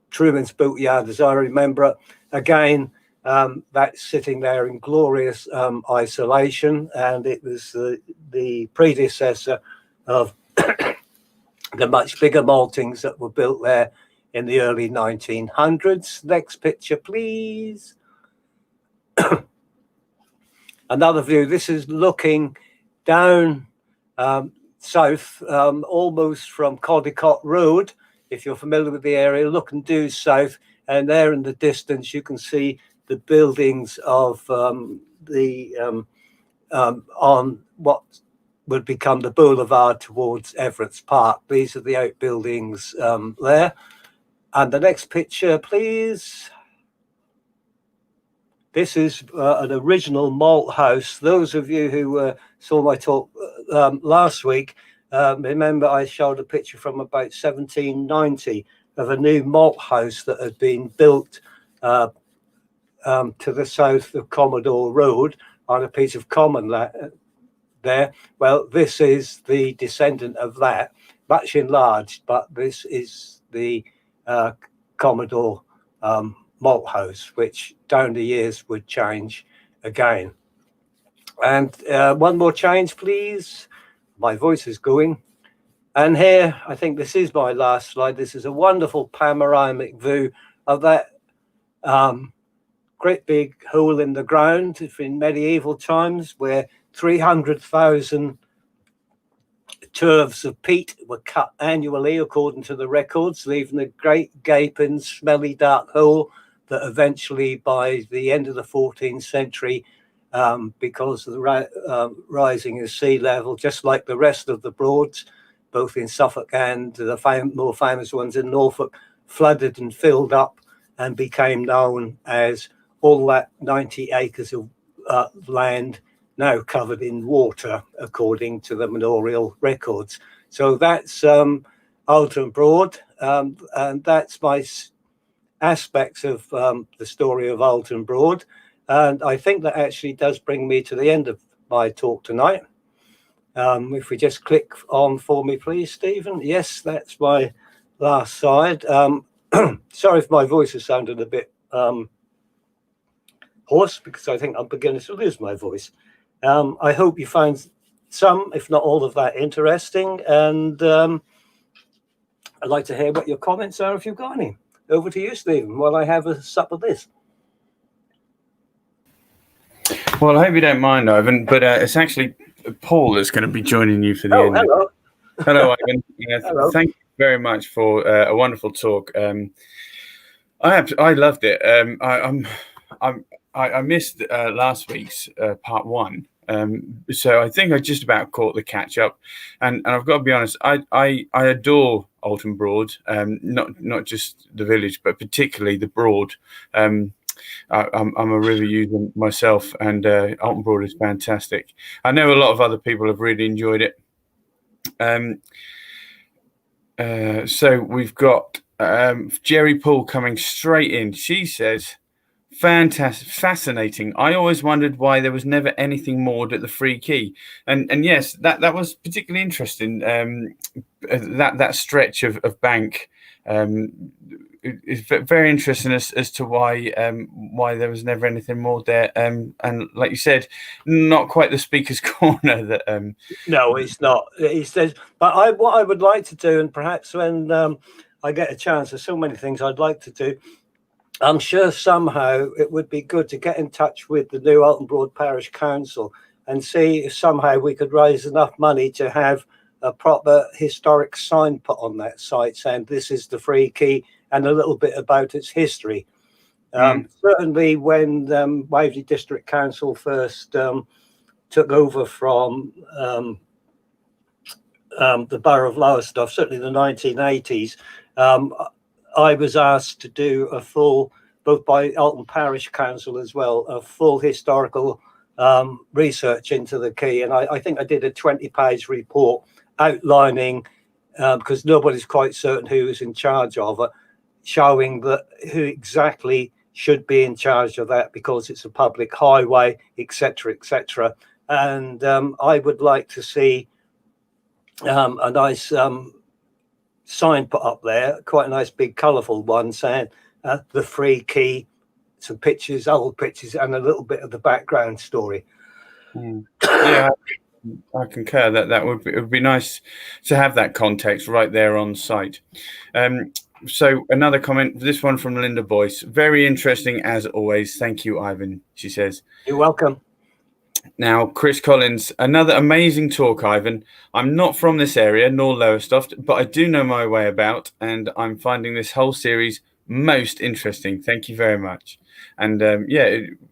Truman's Boatyard, as I remember it. Again, that's sitting there in glorious isolation, and it was the predecessor of the much bigger maltings that were built there in the early 1900s. Next picture, please. Another view. This is looking down south, almost from Caldicott Road. If you're familiar with the area, look and due south, and there in the distance you can see the buildings of on what would become the boulevard towards Everett's Park. These are the outbuildings there. And the next picture, please. This is an original malt house. Those of you who saw my talk last week, remember I showed a picture from about 1790 of a new malt house that had been built to the south of Commodore Road on a piece of common there. Well, this is the descendant of that, much enlarged, but this is the Commodore malt house, which down the years would change again. And one more change, please. My voice is going. And here, I think this is my last slide. This is a wonderful panoramic view of that great big hole in the ground in medieval times, where 300,000 turves of peat were cut annually, according to the records, leaving a great gaping, smelly, dark hole that eventually, by the end of the 14th century, because of the rising of sea level, just like the rest of the Broads, both in Suffolk and the more famous ones in Norfolk, flooded and filled up and became known as all that 90 acres of land now covered in water, according to the manorial records. So that's Oulton Broad, and that's my aspects of the story of Oulton Broad. And I think that actually does bring me to the end of my talk tonight. If we just click on for me, please, Stephen. Yes, that's my last slide. Sorry if my voice has sounded a bit hoarse, because I think I'm beginning to lose my voice. I hope you found some, if not all of that, interesting. And I'd like to hear what your comments are, if you've got any. Over to you, Stephen, while I have a sup of this. Well, I hope you don't mind, Ivan, but it's actually Paul that's going to be joining you for the end. Hello. Hello, Ivan. Hello. Thank you very much for a wonderful talk. I loved it. I missed last week's part one, so I think I just about caught the catch up. And I've got to be honest, I adore Oulton Broad, not just the village, but particularly the Broad. I'm a river user myself, and Oulton Broad is fantastic. I know a lot of other people have really enjoyed it. So we've got Jerry Poole coming straight in. She says, fantastic, fascinating. I always wondered why there was never anything moored at the Free Quay. And yes, that was particularly interesting. That stretch of bank is very interesting as to why there was never anything moored there. And like you said, not quite the speaker's corner. That No, it's not. He says, but what I would like to do, and perhaps when I get a chance, there's so many things I'd like to do. I'm sure somehow it would be good to get in touch with the new Oulton Broad Parish Council and see if somehow we could raise enough money to have a proper historic sign put on that site saying this is the Free Key and a little bit about its history. Certainly when Waverley District Council first took over from the Borough of Lowestoft, certainly the 1980s, I was asked to do a full, both by Oulton Parish Council as well, a full historical research into the quay. And I think I did a 20-page report outlining, because nobody's quite certain who is in charge of it, showing that who exactly should be in charge of that because it's a public highway, etc., etc. And I would like to see a nice sign put up there, quite a nice big colourful one saying the Free Key, some pictures, old pictures, and a little bit of the background story. Yeah, I concur that it would be nice to have that context right there on site. So another comment, this one from Linda Boyce. Very interesting as always. Thank you, Ivan, she says. You're welcome. Now, Chris Collins, another amazing talk, Ivan. I'm not from this area, nor Lowestoft, but I do know my way about, and I'm finding this whole series most interesting. Thank you very much. And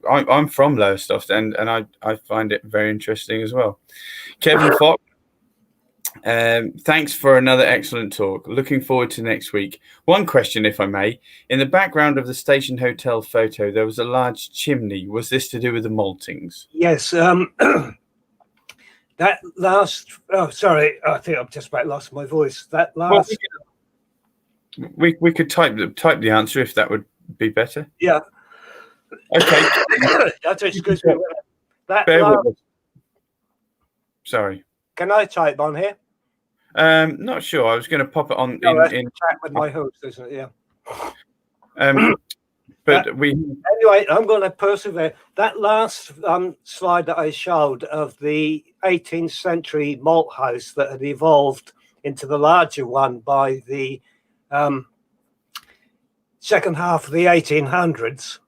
I'm from Lowestoft, and I find it very interesting as well. Kevin Fox, thanks for another excellent talk. Looking forward to next week. One question, if I may. In the background of the Station Hotel photo, there was a large chimney. Was this to do with the maltings? Yes. That last... Oh, sorry. I think I've just about lost my voice. That last... Well, we could type the answer if that would be better. Yeah. Okay. That's excuse me. Sorry. Can I type on here? Not sure. I was going to pop it on in chat with my host, isn't it? Yeah. Anyway, I'm going to persevere. That last slide that I showed of the 18th century malt house that had evolved into the larger one by the second half of the 1800s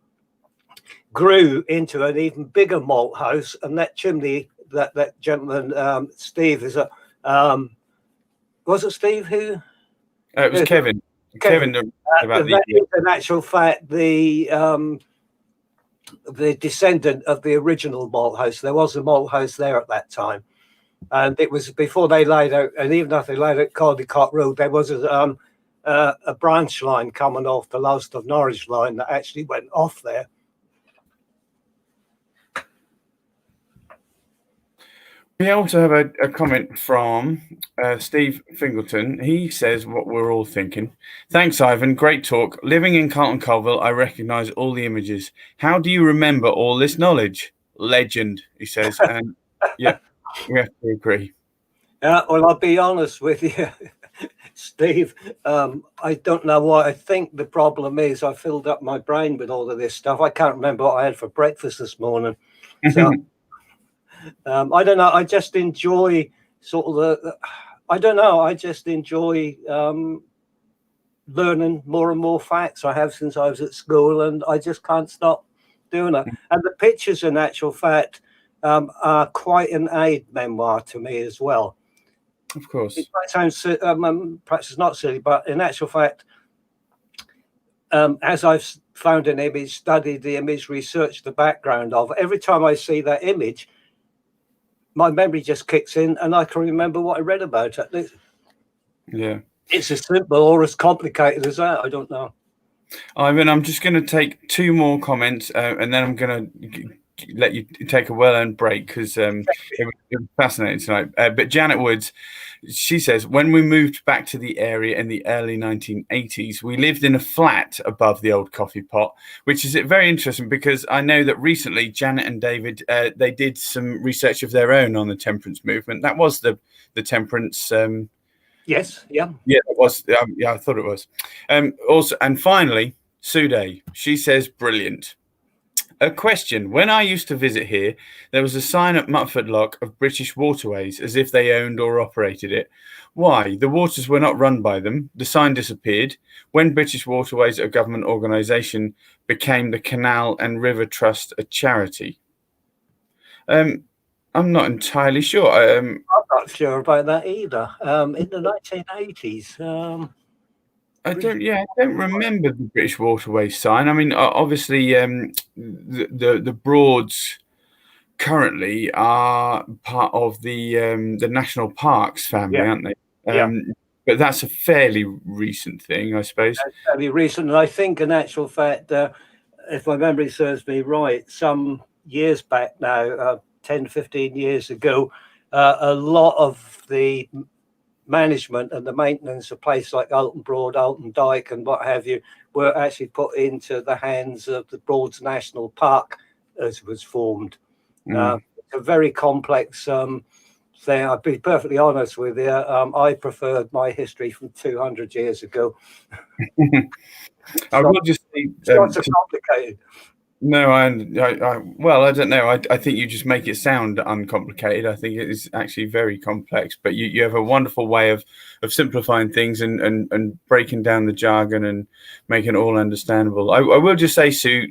grew into an even bigger malt house, and that chimney that gentleman Steve is a was it Steve who it was Kevin about in actual fact the descendant of the original malt house. There was a malt house there at that time, and it was before they laid out, and even after they laid out Caldecott Road, there was a branch line coming off the Lowestoft Norwich line that actually went off there. We also have a comment from Steve Fingleton. He says what we're all thinking. Thanks, Ivan. Great talk. Living in Carlton Colville, I recognise all the images. How do you remember all this knowledge? Legend, he says. And yeah, we have to agree. Well, I'll be honest with you, Steve. I don't know what I think the problem is. I filled up my brain with all of this stuff. I can't remember what I had for breakfast this morning. So. I don't know. I just enjoy sort of I just enjoy learning more and more facts. I have since I was at school, and I just can't stop doing it. And the pictures, in actual fact, are quite an aid memoir to me as well. Of course. It might sound perhaps it's not silly, but in actual fact, as I've found an image, studied the image, researched the background of, every time I see that image, my memory just kicks in and I can remember what I read about it. Yeah. It's as simple or as complicated as that. I don't know. Ivan, I'm just going to take two more comments and then I'm going to let you take a well-earned break because it was fascinating tonight. But Janet Woods, she says, when we moved back to the area in the early 1980s, we lived in a flat above the old coffee pot, which is very interesting because I know that recently Janet and David, they did some research of their own on the temperance movement. That was the temperance... Yes, yeah. Yeah, it was. I thought it was. Also, and finally, Sude, she says, brilliant. A question. When I used to visit here, there was a sign at Mutford Lock of British Waterways, as if they owned or operated it. Why? The waters were not run by them. The sign disappeared. When British Waterways, a government organisation, became the Canal and River Trust a charity. I'm not entirely sure. I'm not sure about that either. In the 1980s. I don't remember the British Waterways sign. I mean, obviously, the Broads currently are part of the National Parks family, aren't they? But that's a fairly recent thing, I suppose. That's fairly recent, and I think, in actual fact, if my memory serves me right, some years back now, 10, 15 years ago, a lot of the management and the maintenance of places like Oulton Broad, Oulton Dyke, and what have you, were actually put into the hands of the Broads National Park as it was formed. It's a very complex thing. I'll be perfectly honest with you. I preferred my history from 200 years ago. I will just say, it's not so complicated. No, well, I don't know. I think you just make it sound uncomplicated. I think it is actually very complex, but you have a wonderful way of simplifying things and breaking down the jargon and making it all understandable. I will just say, Sue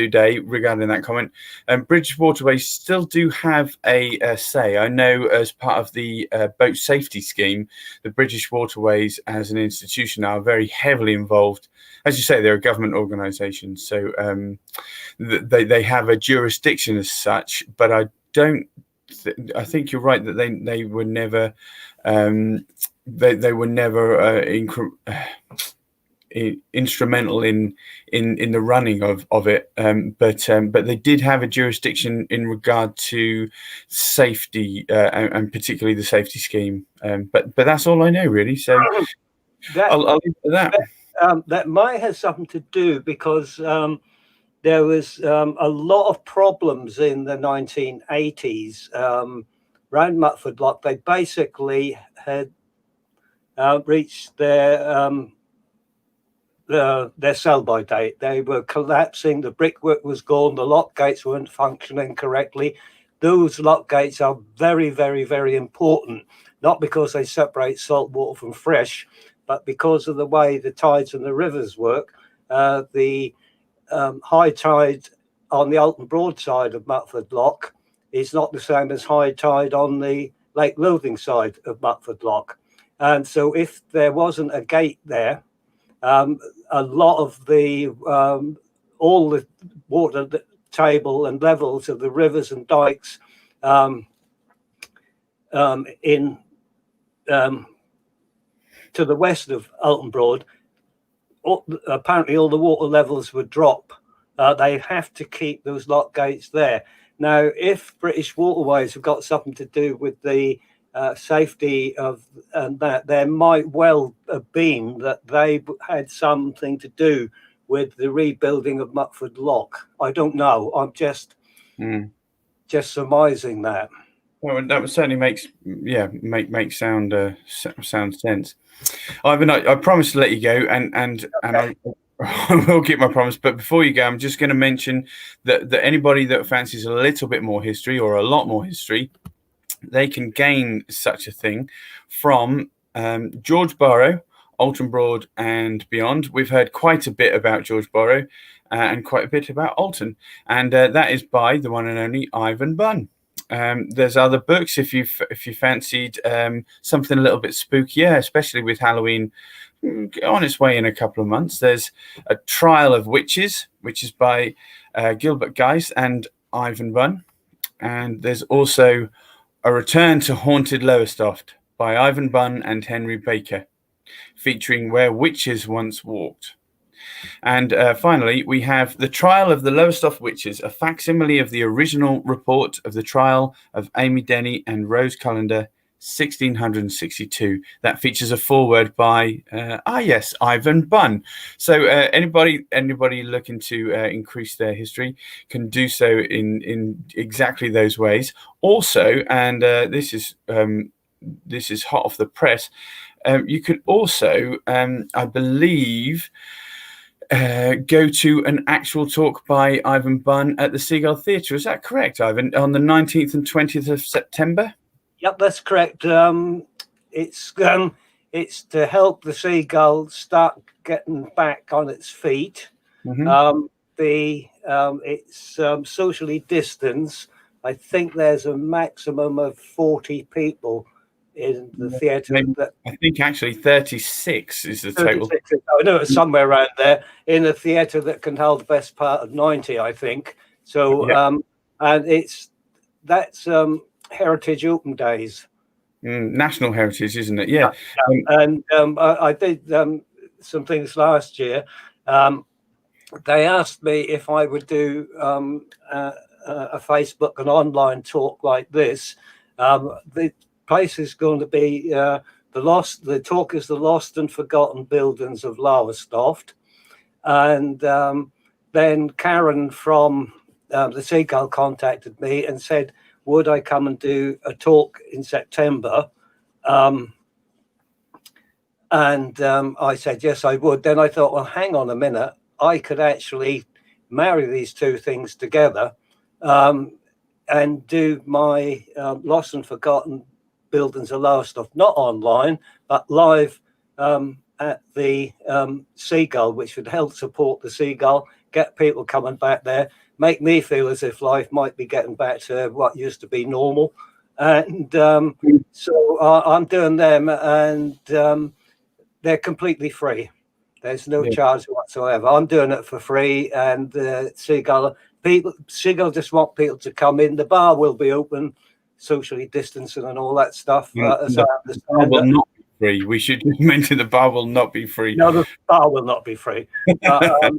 Day, regarding that comment, British Waterways still do have a say. I know as part of the boat safety scheme, the British Waterways as an institution are very heavily involved. As you say, they're a government organisation, so they have a jurisdiction as such. But I don't. I think you're right that they were never they were never instrumental in the running of it. But they did have a jurisdiction in regard to safety and particularly the safety scheme. But that's all I know really. So I'll leave it at that. That might have something to do because there was a lot of problems in the 1980s around Mutford Lock. They basically had reached their sell-by date. They were collapsing. The brickwork was gone. The lock gates weren't functioning correctly. Those lock gates are very, very, very important, not because they separate salt water from fresh, but because of the way the tides and the rivers work. The high tide on the Oulton Broad side of Mutford Lock is not the same as high tide on the Lake Lothing side of Mutford Lock. And so if there wasn't a gate there, a lot of the all the water table and levels of the rivers and dikes to the west of Oulton Broad, apparently all the water levels would drop. They have to keep those lock gates there. Now, if British Waterways have got something to do with the safety of that, there might well have been that they had something to do with the rebuilding of Mutford Lock. I don't know. I'm just surmising that. Well, that certainly makes sound sense. Ivan, I promised to let you go, and I will keep my promise. But before you go, I'm just going to mention that anybody that fancies a little bit more history or a lot more history, they can gain such a thing from George Borrow, Oulton Broad and beyond. We've heard quite a bit about George Borrow and quite a bit about Oulton, and that is by the one and only Ivan Bunn. There's other books if you fancied something a little bit spookier, especially with Halloween on its way in a couple of months. There's A Trial of Witches, which is by Gilbert Geist and Ivan Bunn. And there's also A Return to Haunted Lowestoft by Ivan Bunn and Henry Baker, featuring Where Witches Once Walked. And finally, we have The Trial of the Lowestoft Witches, a facsimile of the original report of the trial of Amy Denny and Rose Cullender, 1662. That features a foreword by, Ivan Bunn. So anybody looking to increase their history can do so in exactly those ways. Also, and this is hot off the press, you could also, I believe, go to an actual talk by Ivan Bunn at the Seagull Theatre. Is that correct, Ivan? On the 19th and 20th of September? Yep, that's correct. It's to help the Seagull start getting back on its feet. Mm-hmm. It's socially distanced. I think there's a maximum of 40 people in the theatre. I think actually 36 is the total. 36, I know it's somewhere around there, in a theatre that can hold the best part of 90, I think. So, Yeah. And that's Heritage Oulton Days. National heritage, isn't it? Yeah. And I did some things last year. They asked me if I would do a Facebook and online talk like this. The place is going to be the talk is the lost and forgotten buildings of Lowestoft. And then Karen from the Seagull contacted me and said, would I come and do a talk in September? I said, yes, I would. Then I thought, well, hang on a minute. I could actually marry these two things together and do my lost and forgotten buildings of Lowestoft, not online, but live at the Seagull, which would help support the Seagull, get people coming back there, make me feel as if life might be getting back to what used to be normal. And so I'm doing them, and they're completely free. There's no charge whatsoever. I'm doing it for free, and Seagull just want people to come in. The bar will be open, socially distancing and all that stuff. The bar will not be free. We should mention the bar will not be free. No, the bar will not be free. And I'm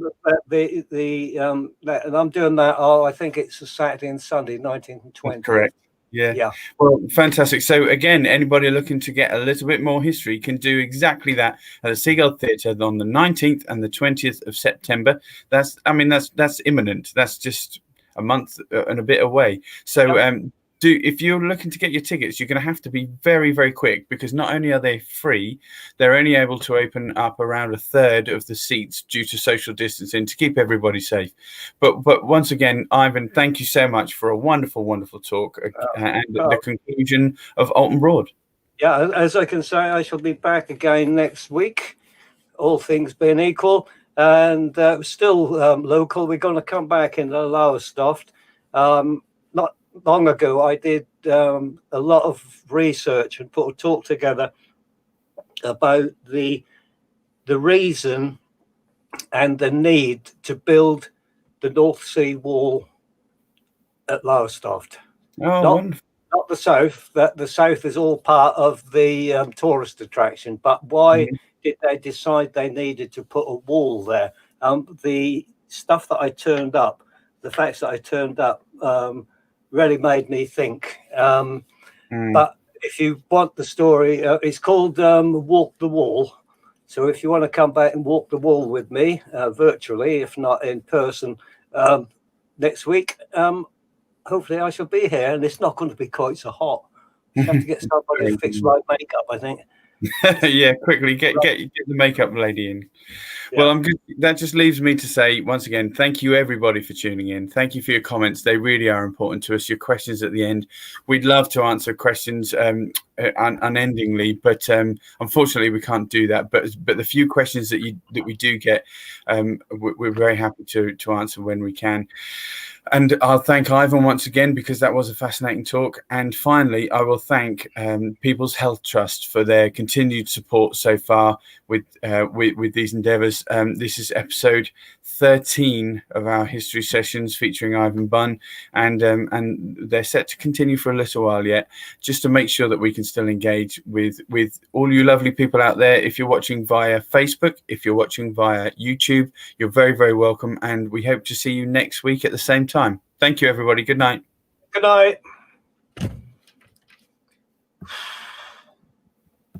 doing that. I think it's a Saturday and Sunday, 19th and 20th. Correct. Yeah. Well, fantastic. So again, anybody looking to get a little bit more history can do exactly that at the Seagull Theatre on the 19th and the 20th of September. That's imminent. That's just a month and a bit away. So if you're looking to get your tickets, you're going to have to be very, very quick, because not only are they free, they're only able to open up around a third of the seats due to social distancing to keep everybody safe. But once again, Ivan, thank you so much for a wonderful, wonderful talk and the conclusion of Oulton Broad. Yeah, as I can say, I shall be back again next week, all things being equal, and still local. We're going to come back in the Lowestoft. Not long ago, I did a lot of research and put a talk together about the reason and the need to build the North Sea Wall at Lowestoft. Not the south. That the south is all part of the tourist attraction. But why did they decide they needed to put a wall there? The stuff that I turned up, the facts that I turned up, really made me think. But if you want the story, it's called Walk the Wall. So if you want to come back and walk the wall with me virtually, if not in person, next week, hopefully I shall be here, and it's not going to be quite so hot. You have to get somebody to fix my makeup, I think. Yeah, quickly get the makeup lady in. Well, I'm good. That just leaves me to say once again, thank you everybody for tuning in. Thank you for your comments. They really are important to us. Your questions at the end, we'd love to answer questions unendingly, but unfortunately we can't do that. But the few questions that we do get, we're very happy to answer when we can. And I'll thank Ivan once again, because that was a fascinating talk. And finally, I will thank People's Health Trust for their continued support so far with these endeavours. This is episode 13 of our history sessions featuring Ivan Bunn, and they're set to continue for a little while yet, just to make sure that we can still engage with all you lovely people out there. If you're watching via Facebook, if you're watching via YouTube, you're very, very welcome, and we hope to see you next week at the same time. Thank you, everybody. Good night. Good night.